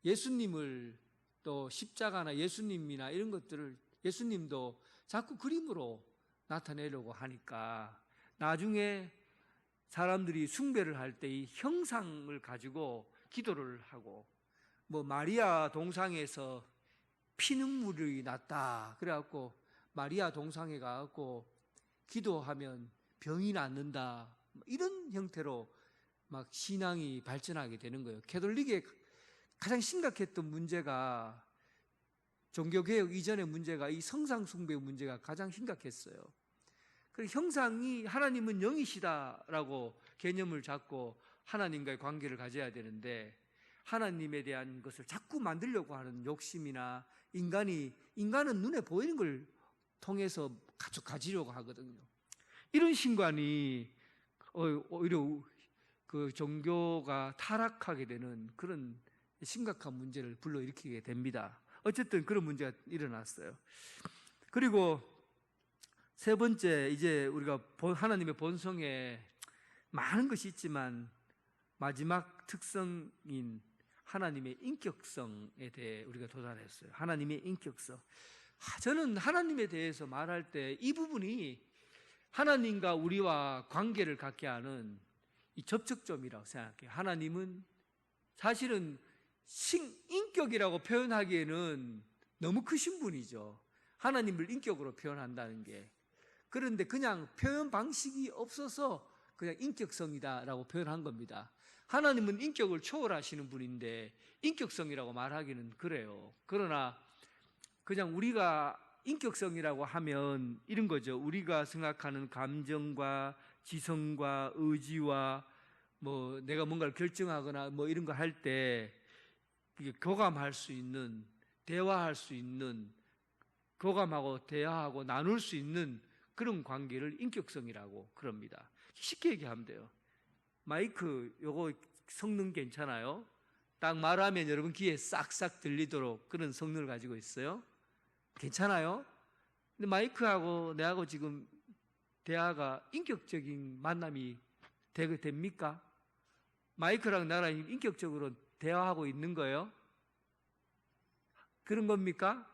예수님을 또 십자가나 예수님이나 이런 것들을 예수님도 자꾸 그림으로 나타내려고 하니까 나중에 사람들이 숭배를 할 때 이 형상을 가지고 기도를 하고 뭐 마리아 동상에서 피눈물이 났다 그래갖고 마리아 동상에 가갖고 기도하면 병이 낫는다 이런 형태로 막 신앙이 발전하게 되는 거예요. 캐톨릭의 가장 심각했던 문제가 종교개혁 이전의 문제가 이 성상숭배 문제가 가장 심각했어요. 그 형상이 하나님은 영이시다라고 개념을 잡고 하나님과의 관계를 가져야 되는데 하나님에 대한 것을 자꾸 만들려고 하는 욕심이나 인간은 눈에 보이는 걸 통해서 가지려고 하거든요. 이런 신관이 오히려 그 종교가 타락하게 되는 그런 심각한 문제를 불러일으키게 됩니다. 어쨌든 그런 문제가 일어났어요. 그리고 세 번째, 이제 우리가 하나님의 본성에 많은 것이 있지만 마지막 특성인 하나님의 인격성에 대해 우리가 도달했어요. 하나님의 인격성. 저는 하나님에 대해서 말할 때 이 부분이 하나님과 우리와 관계를 갖게 하는 이 접촉점이라고 생각해요. 하나님은 사실은 인격이라고 표현하기에는 너무 크신 분이죠. 하나님을 인격으로 표현한다는 게. 그런데 그냥 표현 방식이 없어서 그냥 인격성이다라고 표현한 겁니다. 하나님은 인격을 초월하시는 분인데 인격성이라고 말하기는 그래요. 그러나 그냥 우리가 인격성이라고 하면 이런 거죠. 우리가 생각하는 감정과 지성과 의지와 뭐 내가 뭔가를 결정하거나 뭐 이런 거 할 때 교감할 수 있는, 대화할 수 있는, 교감하고 대화하고 나눌 수 있는 그런 관계를 인격성이라고 그럽니다. 쉽게 얘기하면 돼요. 마이크 요거 성능 괜찮아요? 딱 말하면 여러분 귀에 싹싹 들리도록 그런 성능을 가지고 있어요. 괜찮아요? 근데 마이크하고 내하고 지금 대화가 인격적인 만남이 됩니까? 마이크랑 나랑 인격적으로 대화하고 있는 거예요? 그런 겁니까?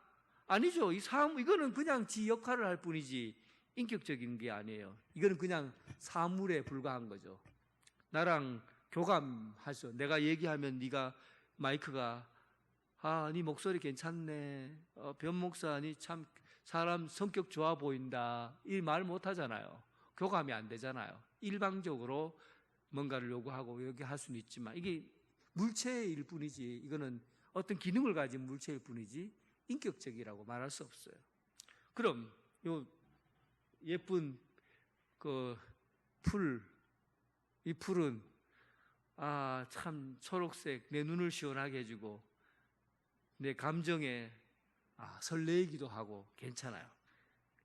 아니죠. 이거는 그냥 지 역할을 할 뿐이지 인격적인 게 아니에요. 이거는 그냥 사물에 불과한 거죠. 나랑 교감하죠. 내가 얘기하면 네가 마이크가 네 목소리 괜찮네. 변 목사니 참 사람 성격 좋아 보인다. 이 말 못 하잖아요. 교감이 안 되잖아요. 일방적으로 뭔가를 요구하고 할 수는 있지만 이게 물체일 뿐이지 이거는 어떤 기능을 가진 물체일 뿐이지 인격적이라고 말할 수 없어요. 그럼 요 예쁜 이 풀은 참 초록색 내 눈을 시원하게 해주고 내 감정에 설레이기도 하고 괜찮아요.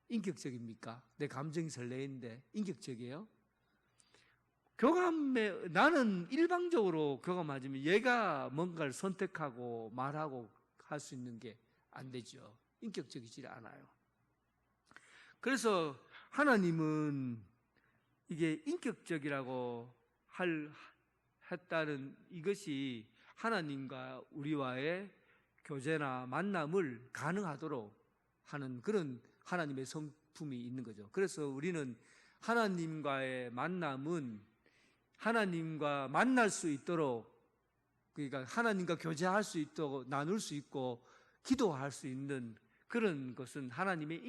인격적입니까? 내 감정이 설레이는데 인격적이에요? 나는 일방적으로 교감하지만 얘가 뭔가를 선택하고 말하고 할 수 있는 게 안 되죠. 인격적이지 않아요. 그래서 하나님은 이게 인격적이라고 했다는 이것이 하나님과 우리와의 교제나 만남을 가능하도록 하는 그런 하나님의 성품이 있는 거죠. 그래서 우리는 하나님과의 만남은 하나님과 만날 수 있도록, 그러니까 하나님과 교제할 수 있도록 나눌 수 있고 기도할 수 있는 그런 것은 하나님의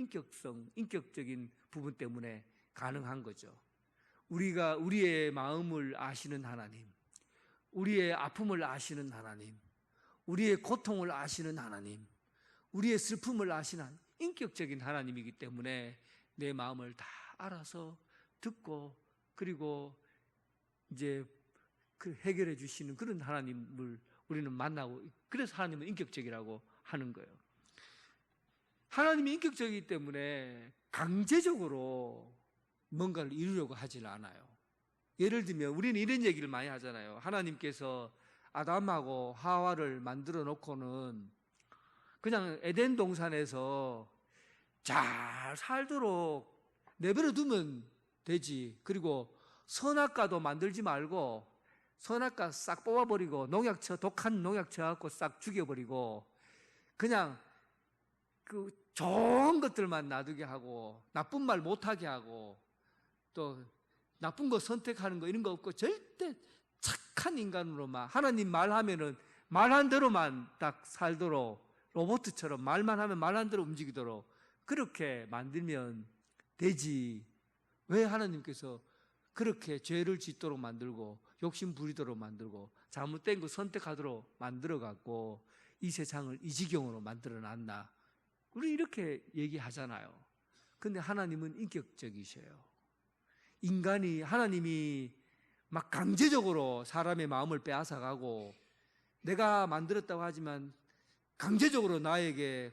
인격적인 부분 때문에 가능한 거죠. 우리가 우리의 마음을 아시는 하나님, 우리의 아픔을 아시는 하나님, 우리의 고통을 아시는 하나님, 우리의 슬픔을 아시는 인격적인 하나님이기 때문에 내 마음을 다 알아서 듣고 그리고 이제 그 해결해 주시는 그런 하나님을 우리는 만나고, 그래서 하나님은 인격적이라고 하는 거예요. 하나님이 인격적이기 때문에 강제적으로 뭔가를 이루려고 하질 않아요. 예를 들면 우리는 이런 얘기를 많이 하잖아요. 하나님께서 아담하고 하와를 만들어 놓고는 그냥 에덴 동산에서 잘 살도록 내버려 두면 되지. 그리고 선악과도 만들지 말고 선악과 싹 뽑아버리고 독한 농약 쳐갖고 싹 죽여버리고 그냥 그 좋은 것들만 놔두게 하고 나쁜 말 못하게 하고 또 나쁜 거 선택하는 거 이런 거 없고 절대 착한 인간으로만 하나님 말하면은 말한 대로만 딱 살도록 로봇처럼 말만 하면 말한 대로 움직이도록 그렇게 만들면 되지. 왜 하나님께서 그렇게 죄를 짓도록 만들고 욕심 부리도록 만들고 잘못된 거 선택하도록 만들어 갖고 이 세상을 이 지경으로 만들어 놨나? 우리 이렇게 얘기하잖아요. 근데 하나님은 인격적이셔요. 하나님이 막 강제적으로 사람의 마음을 빼앗아가고 내가 만들었다고 하지만 강제적으로 나에게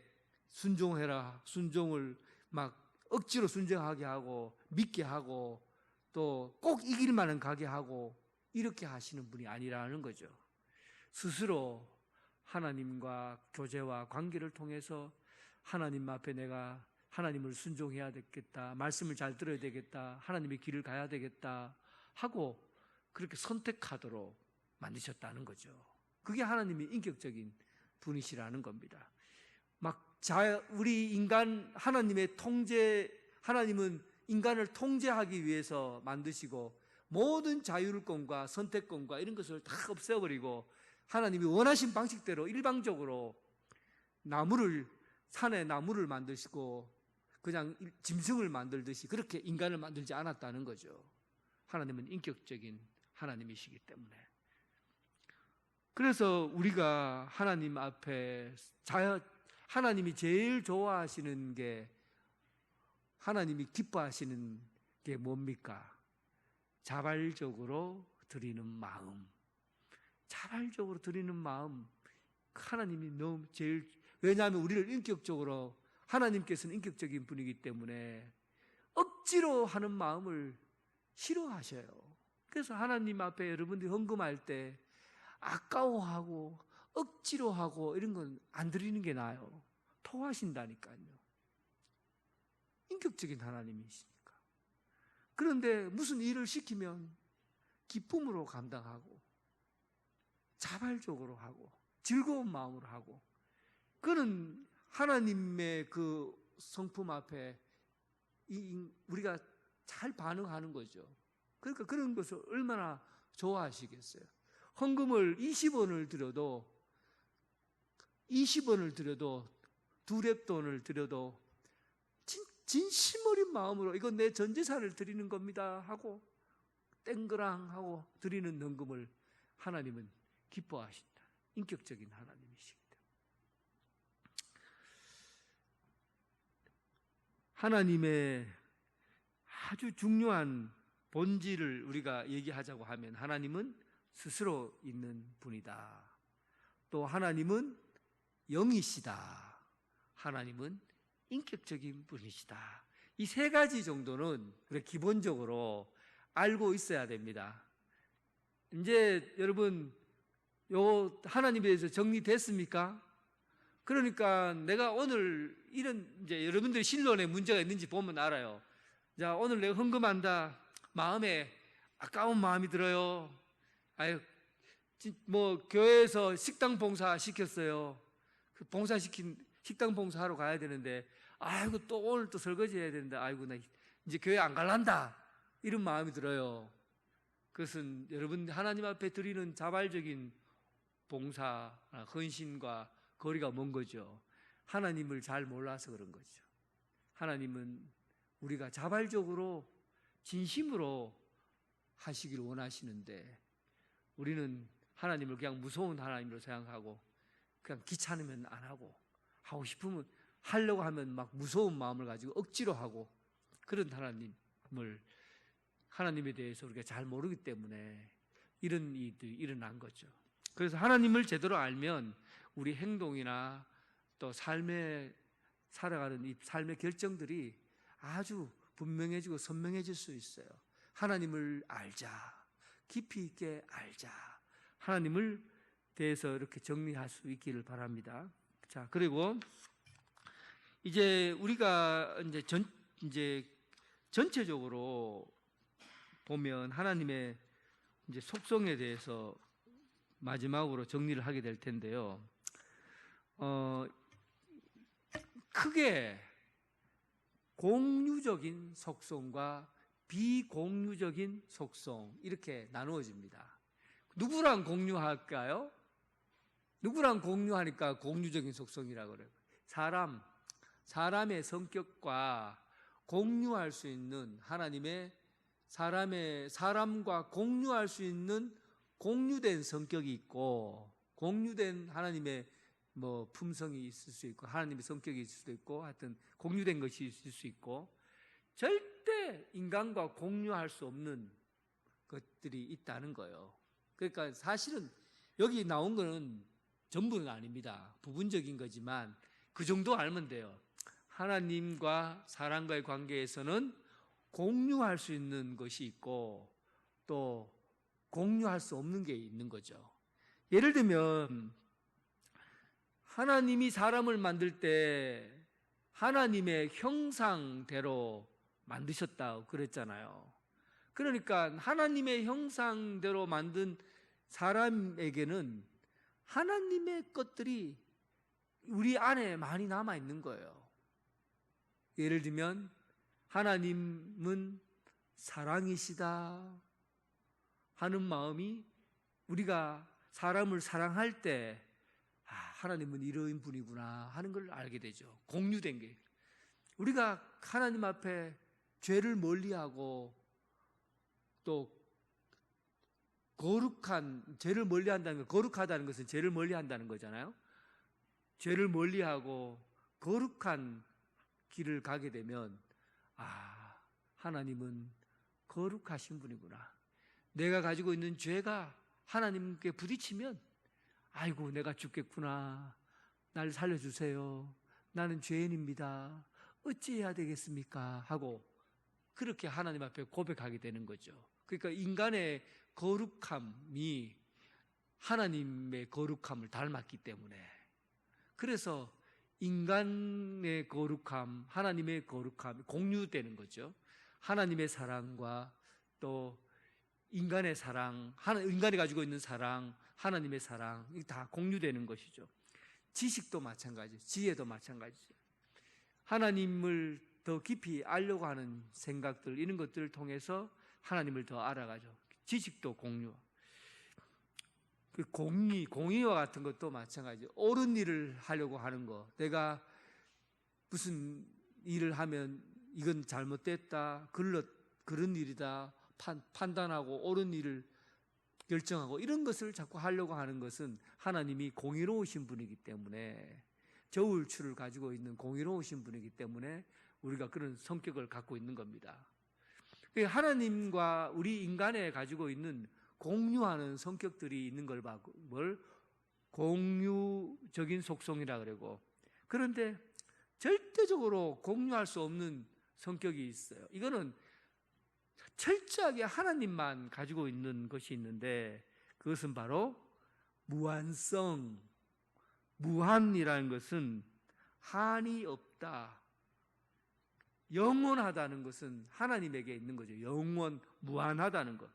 순종해라, 순종을 막 억지로 순종하게 하고 믿게 하고 또 꼭 이길만은 가게 하고 이렇게 하시는 분이 아니라는 거죠. 스스로 하나님과 교제와 관계를 통해서 하나님 앞에 내가 하나님을 순종해야 되겠다, 말씀을 잘 들어야 되겠다, 하나님의 길을 가야 되겠다 하고 그렇게 선택하도록 만드셨다는 거죠. 그게 하나님의 인격적인 분이시라는 겁니다. 우리 인간 하나님의 하나님은 인간을 통제하기 위해서 만드시고 모든 자율권과 선택권과 이런 것을 다 없애버리고 하나님이 원하신 방식대로 일방적으로 산에 나무를 만드시고 그냥 짐승을 만들듯이 그렇게 인간을 만들지 않았다는 거죠. 하나님은 인격적인 하나님이시기 때문에. 그래서 우리가 하나님 앞에 하나님이 제일 좋아하시는 게 하나님이 기뻐하시는 게 뭡니까? 자발적으로 드리는 마음. 자발적으로 드리는 마음. 하나님이 너무 왜냐하면 우리를 인격적으로 하나님께서는 인격적인 분이기 때문에 억지로 하는 마음을 싫어하셔요. 그래서 하나님 앞에 여러분들이 헌금할 때 아까워하고 억지로 하고 이런 건 안 드리는 게 나아요. 토하신다니까요. 인격적인 하나님이시니까. 그런데 무슨 일을 시키면 기쁨으로 감당하고 자발적으로 하고 즐거운 마음으로 하고 그는 하나님의 그 성품 앞에 우리가 잘 반응하는 거죠. 그러니까 그런 것을 얼마나 좋아하시겠어요. 헌금을 20원을 드려도 두렙돈을 드려도 진심 어린 마음으로 이건 내 전 재산을 드리는 겁니다 하고 땡그랑하고 드리는 헌금을 하나님은 기뻐하신다. 인격적인 하나님이시기 때문에. 하나님의 아주 중요한 본질을 우리가 얘기하자고 하면 하나님은 스스로 있는 분이다. 또 하나님은 영이시다. 하나님은 인격적인 분이시다. 이 세 가지 정도는 기본적으로 알고 있어야 됩니다. 이제 여러분 요 하나님에 대해서 정리됐습니까? 그러니까 내가 오늘 이제 여러분들이 신론에 문제가 있는지 보면 알아요. 자, 오늘 내가 헌금한다. 마음에 아까운 마음이 들어요. 교회에서 식당 봉사 시켰어요. 그 식당 봉사하러 가야 되는데, 또 오늘 또 설거지 해야 되는데, 나 이제 교회 안 갈란다. 이런 마음이 들어요. 그것은 여러분 하나님 앞에 드리는 자발적인 봉사, 헌신과 거리가 먼 거죠. 하나님을 잘 몰라서 그런 거죠. 하나님은 우리가 자발적으로 진심으로 하시기를 원하시는데 우리는 하나님을 그냥 무서운 하나님으로 생각하고 그냥 귀찮으면 안 하고 싶으면 하려고 하면 막 무서운 마음을 가지고 억지로 하고 그런 하나님을 하나님에 대해서 우리가 잘 모르기 때문에 이런 일들이 일어난 거죠. 그래서 하나님을 제대로 알면 우리 행동이나 또 삶에 살아가는 이 삶의 결정들이 아주 분명해지고 선명해질 수 있어요. 하나님을 알자. 깊이 있게 알자. 하나님을 대해서 이렇게 정리할 수 있기를 바랍니다. 자, 그리고 이제 우리가 이제 전체적으로 보면 하나님의 이제 속성에 대해서 마지막으로 정리를 하게 될 텐데요. 크게 공유적인 속성과 비공유적인 속성 이렇게 나누어집니다. 누구랑 공유할까요? 누구랑 공유하니까 공유적인 속성이라고 그래요. 사람의 성격과 공유할 수 있는 하나님의 사람과 공유할 수 있는 공유된 성격이 있고 공유된 하나님의 품성이 있을 수 있고 하나님의 성격이 있을 수도 있고 하여튼 공유된 것이 있을 수 있고 절대 인간과 공유할 수 없는 것들이 있다는 거예요. 그러니까 사실은 여기 나온 거는 전부는 아닙니다. 부분적인 거지만 그 정도 알면 돼요. 하나님과 사람과의 관계에서는 공유할 수 있는 것이 있고 또 공유할 수 없는 게 있는 거죠. 예를 들면 하나님이 사람을 만들 때 하나님의 형상대로 만드셨다고 그랬잖아요. 그러니까 하나님의 형상대로 만든 사람에게는 하나님의 것들이 우리 안에 많이 남아 있는 거예요. 예를 들면 하나님은 사랑이시다 하는 마음이 우리가 사람을 사랑할 때 하나님은 이런 분이구나 하는 걸 알게 되죠. 공유된 게. 우리가 하나님 앞에 죄를 멀리하고 또 죄를 멀리한다는 거, 거룩하다는 것은 죄를 멀리한다는 거잖아요. 죄를 멀리하고 거룩한 길을 가게 되면 하나님은 거룩하신 분이구나. 내가 가지고 있는 죄가 하나님께 부딪히면 아이고 내가 죽겠구나. 날 살려주세요. 나는 죄인입니다. 어찌해야 되겠습니까? 하고 그렇게 하나님 앞에 고백하게 되는 거죠. 그러니까 인간의 거룩함이 하나님의 거룩함을 닮았기 때문에 그래서 인간의 거룩함, 하나님의 거룩함이 공유되는 거죠. 하나님의 사랑과 또 인간의 사랑, 인간이 가지고 있는 사랑, 하나님의 사랑, 이게 다 공유되는 것이죠. 지식도 마찬가지죠. 지혜도 마찬가지죠. 하나님을 더 깊이 알려고 하는 생각들, 이런 것들을 통해서 하나님을 더 알아가죠. 지식도 공유. 그 공의와 같은 것도 마찬가지죠. 옳은 일을 하려고 하는 거. 내가 무슨 일을 하면 이건 잘못됐다, 그런 일이다, 판단하고 옳은 일을 결정하고 이런 것을 자꾸 하려고 하는 것은 하나님이 공의로우신 분이기 때문에 저울추를 가지고 있는 공의로우신 분이기 때문에 우리가 그런 성격을 갖고 있는 겁니다. 하나님과 우리 인간에 가지고 있는 공유하는 성격들이 있는 걸 공유적인 속성이라 그러고 그런데 절대적으로 공유할 수 없는 성격이 있어요. 이거는 철저하게 하나님만 가지고 있는 것이 있는데 그것은 바로 무한성. 무한이라는 것은 한이 없다. 영원하다는 것은 하나님에게 있는 거죠. 무한하다는 것.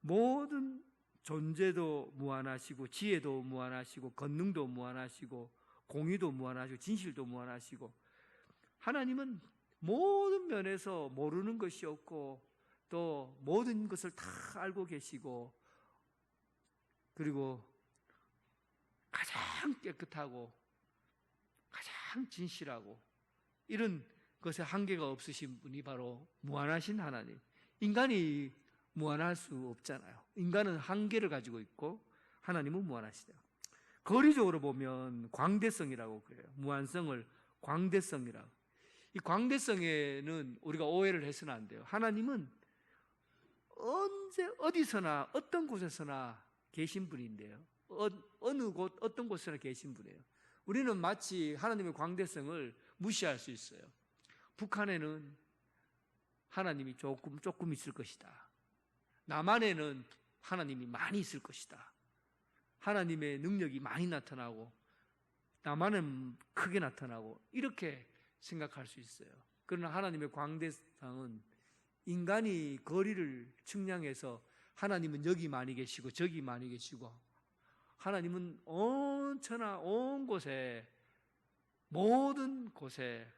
모든 존재도 무한하시고 지혜도 무한하시고 권능도 무한하시고 공의도 무한하시고 진실도 무한하시고 하나님은 모든 면에서 모르는 것이 없고 또 모든 것을 다 알고 계시고 그리고 가장 깨끗하고 가장 진실하고 이런 것에 한계가 없으신 분이 바로 무한하신 하나님. 인간이 무한할 수 없잖아요. 인간은 한계를 가지고 있고 하나님은 무한하시다. 거리적으로 보면 광대성이라고 그래요. 무한성을 광대성이라고. 이 광대성에는 우리가 오해를 해서는 안 돼요. 하나님은 언제 어디서나 어떤 곳에서나 계신 분인데요. 어느 곳 어떤 곳에나 계신 분이에요. 우리는 마치 하나님의 광대성을 무시할 수 있어요. 북한에는 하나님이 조금 있을 것이다. 남한에는 하나님이 많이 있을 것이다. 하나님의 능력이 많이 나타나고 남한은 크게 나타나고 이렇게 생각할 수 있어요. 그러나 하나님의 광대성은 인간이 거리를 측량해서 하나님은 여기 많이 계시고 저기 많이 계시고 하나님은 온 천하 온 곳에 모든 곳에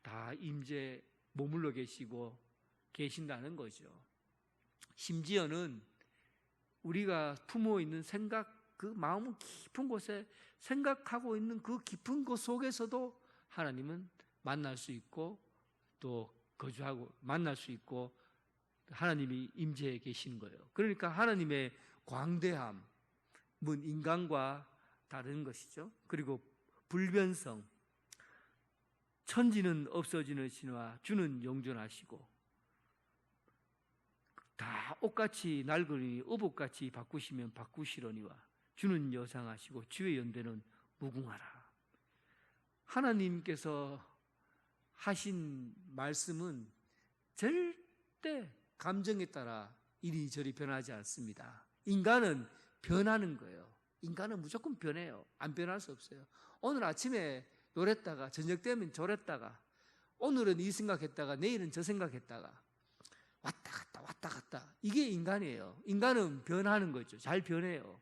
다 임재 머물러 계신다는 거죠. 심지어는 우리가 품어 있는 생각 그 마음 깊은 곳에 생각하고 있는 그 깊은 곳 속에서도 하나님은 만날 수 있고 또 거주하고 만날 수 있고 하나님이 임재해 계시는 거예요. 그러니까 하나님의 광대함은 인간과 다른 것이죠. 그리고 불변성, 천지는 없어지는 신화 주는 영존하시고 다 옷같이 낡으니 의복같이 바꾸시면 바꾸시려니와 주는 여상하시고 주의 연대는 무궁하라. 하나님께서 하신 말씀은 절대 감정에 따라 이리저리 변하지 않습니다. 인간은 변하는 거예요. 인간은 무조건 변해요. 안 변할 수 없어요. 오늘 아침에 노랬다가 저녁 되면 저랬다가 오늘은 이 생각했다가 내일은 저 생각했다가 왔다 갔다 이게 인간이에요. 인간은 변하는 거죠. 잘 변해요.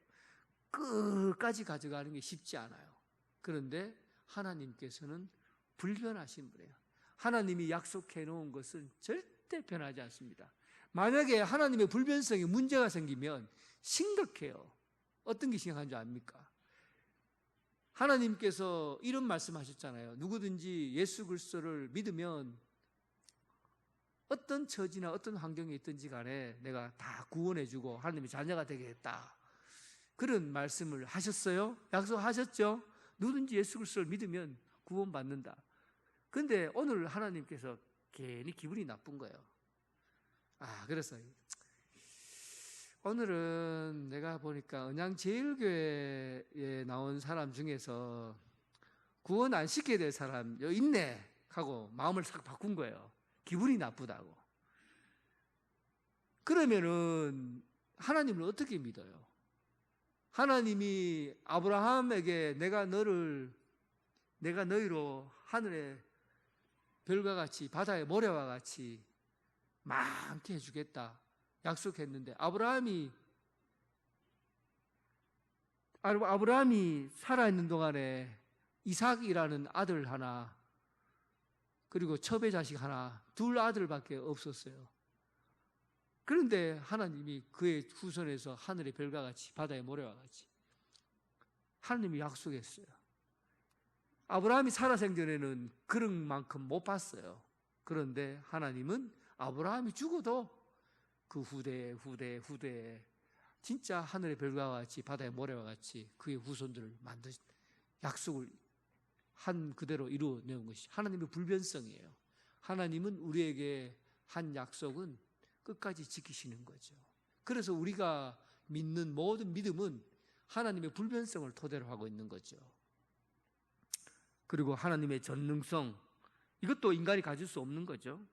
끝까지 가져가는 게 쉽지 않아요. 그런데 하나님께서는 불변하신 분이에요. 하나님이 약속해 놓은 것은 절대 변하지 않습니다. 만약에 하나님의 불변성에 문제가 생기면 심각해요. 어떤 게 심각한 줄 압니까? 하나님께서 이런 말씀하셨잖아요. 누구든지 예수 그리스도를 믿으면 어떤 처지나 어떤 환경에 있든지 간에 내가 다 구원해주고 하나님의 자녀가 되겠다. 그런 말씀을 하셨어요. 약속하셨죠. 누구든지 예수 그리스도를 믿으면 구원받는다. 그런데 오늘 하나님께서 괜히 기분이 나쁜 거예요. 그래서 오늘은 내가 보니까 언양제일교회에 나온 사람 중에서 구원 안 시켜야 될 사람 여기 있네 하고 마음을 싹 바꾼 거예요. 기분이 나쁘다고. 그러면은 하나님을 어떻게 믿어요? 하나님이 아브라함에게 내가 너희로 하늘의 별과 같이 바다의 모래와 같이 많게 해주겠다 약속했는데 아브라함이 살아있는 동안에 이삭이라는 아들 하나 그리고 첩의 자식 하나 둘 아들밖에 없었어요. 그런데 하나님이 그의 후손에서 하늘의 별과 같이 바다의 모래와 같이 하나님이 약속했어요. 아브라함이 살아생전에는 그런 만큼 못 봤어요. 그런데 하나님은 아브라함이 죽어도 그 후대에 진짜 하늘의 별과 같이 바다의 모래와 같이 그의 후손들을 약속을 한 그대로 이루어내온 것이 하나님의 불변성이에요. 하나님은 우리에게 한 약속은 끝까지 지키시는 거죠. 그래서 우리가 믿는 모든 믿음은 하나님의 불변성을 토대로 하고 있는 거죠. 그리고 하나님의 전능성, 이것도 인간이 가질 수 없는 거죠.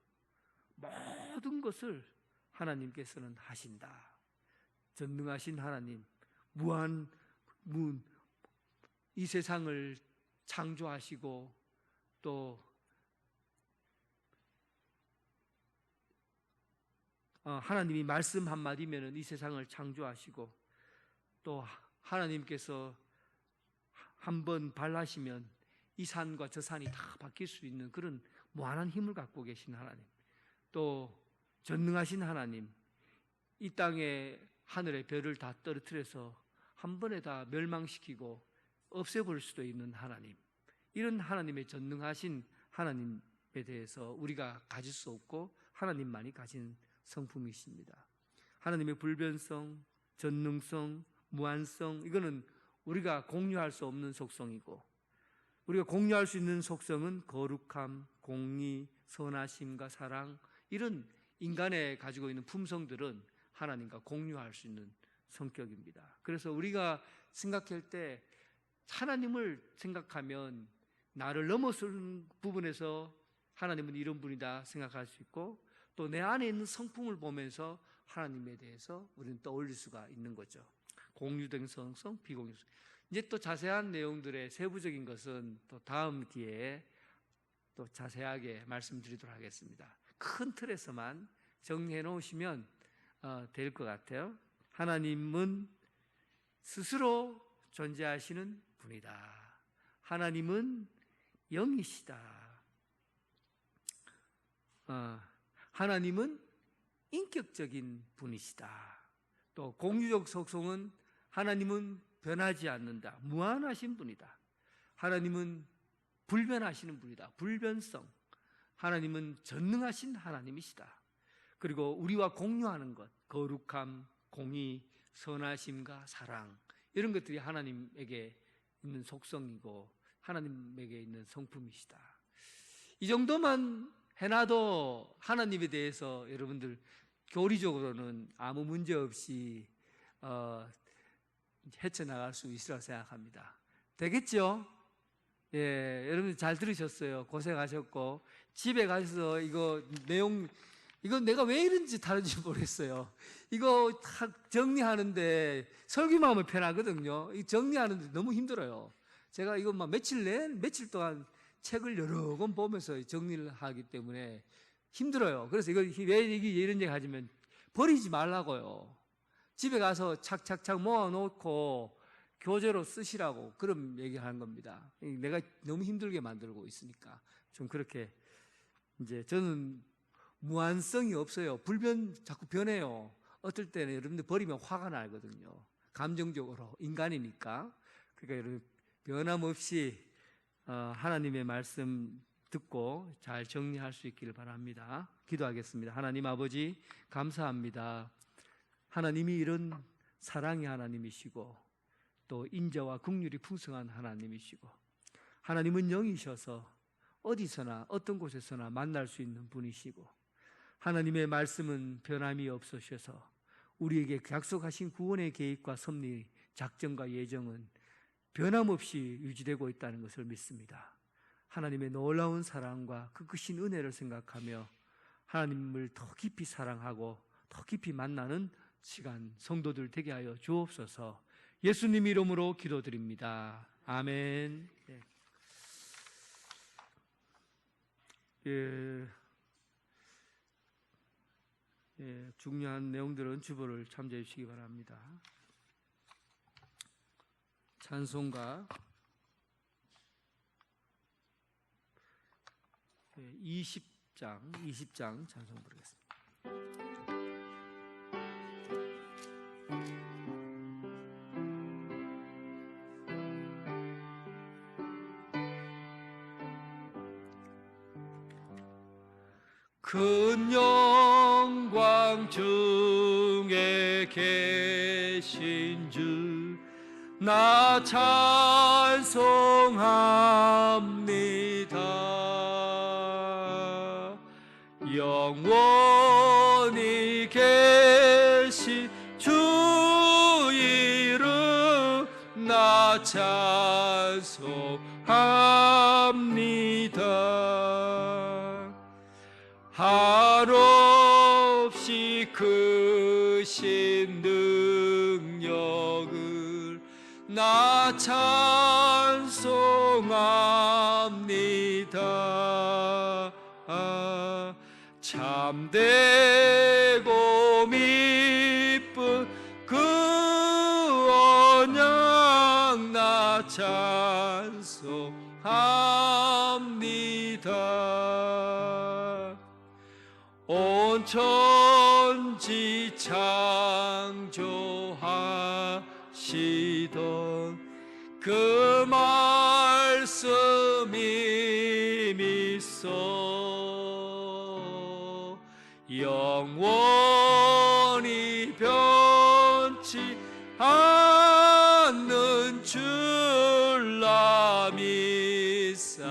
모든 것을 하나님께서는 하신다. 전능하신 하나님, 이 세상을 창조하시고 또 하나님이 말씀 한마디면 이 세상을 창조하시고 또 하나님께서 한번 발하시면 이 산과 저 산이 다 바뀔 수 있는 그런 무한한 힘을 갖고 계신 하나님, 또 전능하신 하나님, 이 땅에 하늘의 별을 다 떨어뜨려서 한 번에 다 멸망시키고 없애버릴 수도 있는 하나님, 이런 하나님의 전능하신 하나님에 대해서 우리가 가질 수 없고 하나님만이 가진 성품이십니다. 하나님의 불변성, 전능성, 무한성, 이거는 우리가 공유할 수 없는 속성이고 우리가 공유할 수 있는 속성은 거룩함, 공의, 선하심과 사랑, 이런 인간에 가지고 있는 품성들은 하나님과 공유할 수 있는 성격입니다. 그래서 우리가 생각할 때 하나님을 생각하면 나를 넘어서는 부분에서 하나님은 이런 분이다 생각할 수 있고, 또 내 안에 있는 성품을 보면서 하나님에 대해서 우리는 떠올릴 수가 있는 거죠. 공유된 성성, 비공유성. 이제 또 자세한 내용들의 세부적인 것은 또 다음 기회에 또 자세하게 말씀드리도록 하겠습니다. 큰 틀에서만 정리해 놓으시면 될 것 같아요. 하나님은 스스로 존재하시는 분이다. 하나님은 영이시다. 하나님은 인격적인 분이시다. 또 공유적 속성은 하나님은 변하지 않는다. 무한하신 분이다. 하나님은 불변하시는 분이다. 불변성. 하나님은 전능하신 하나님이시다. 그리고 우리와 공유하는 것, 거룩함, 공의, 선하심과 사랑, 이런 것들이 하나님에게 있는 속성이고 하나님에게 있는 성품이시다. 이 정도만 해놔도 하나님에 대해서 여러분들 교리적으로는 아무 문제 없이 헤쳐나갈 수 있으라고 생각합니다. 되겠죠? 예, 여러분 잘 들으셨어요. 고생하셨고 집에 가셔서 이거 내용, 이거 내가 왜 이런지 다른지 모르겠어요. 이거 다 정리하는데 설교만 하면 편하거든요. 이 정리하는데 너무 힘들어요. 제가 이거 막 며칠 동안 책을 여러 권 보면서 정리를 하기 때문에 힘들어요. 그래서 이거 왜 이런 얘기 하지만 버리지 말라고요. 집에 가서 착착착 모아놓고 교재로 쓰시라고 그런 얘기하는 겁니다. 내가 너무 힘들게 만들고 있으니까 좀 그렇게, 이제 저는 무한성이 없어요. 자꾸 변해요. 어떨 때는 여러분들 버리면 화가 나거든요. 감정적으로 인간이니까. 그러니까 여러분 변함없이 하나님의 말씀 듣고 잘 정리할 수 있기를 바랍니다. 기도하겠습니다. 하나님 아버지 감사합니다. 하나님이 이런 사랑의 하나님이시고 또 인자와 긍휼이 풍성한 하나님이시고, 하나님은 영이셔서 어디서나 어떤 곳에서나 만날 수 있는 분이시고, 하나님의 말씀은 변함이 없으셔서 우리에게 약속하신 구원의 계획과 섭리, 작정과 예정은 변함없이 유지되고 있다는 것을 믿습니다. 하나님의 놀라운 사랑과 그 크신 은혜를 생각하며 하나님을 더 깊이 사랑하고 더 깊이 만나는 시간 성도들 되게 하여 주옵소서. 예수님 이름으로 기도드립니다. 아멘. 중요한 내용들은 주보를 참조해 주시기 바랍니다. 찬송가 20장 찬송 부르겠습니다. 큰 영광 중에 계신 주 나 찬송합니다. 영원히 계신 주 이름 나 찬송합니다. 한없이 크신 능력을 나 찬송합니다. 참되고 미쁜 그 언약 나 찬송합니다. 온 천지 창조하시던 그 말씀이 미소 영원히 변치 않는 줄 나 믿사옵니다.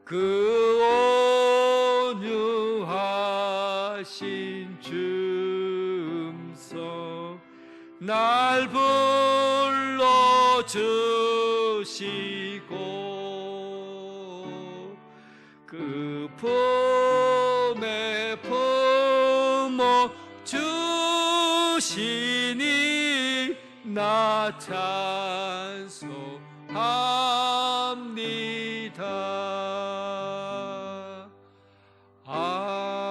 그 날 불러주시고 그 품에 품어 주시니 나 찬송합니다. 아멘.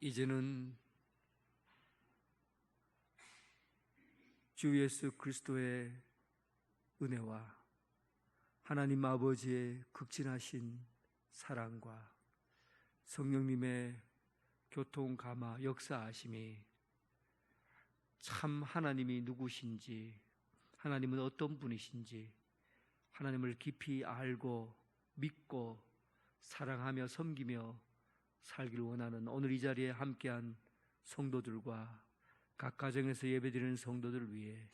이제는 주 예수 그리스도의 은혜와 하나님 아버지의 극진하신 사랑과 성령님의 교통 감화 역사하심이 참 하나님이 누구신지, 하나님은 어떤 분이신지 하나님을 깊이 알고 믿고 사랑하며 섬기며 살기를 원하는 오늘 이 자리에 함께한 성도들과 각 가정에서 예배드리는 성도들을 위해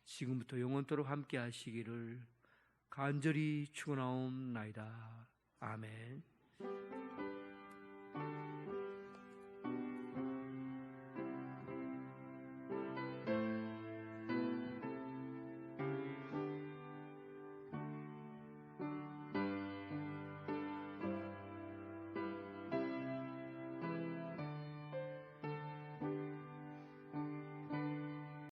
지금부터 영원토록 함께 하시기를 간절히 축원하옵나이다. 아멘.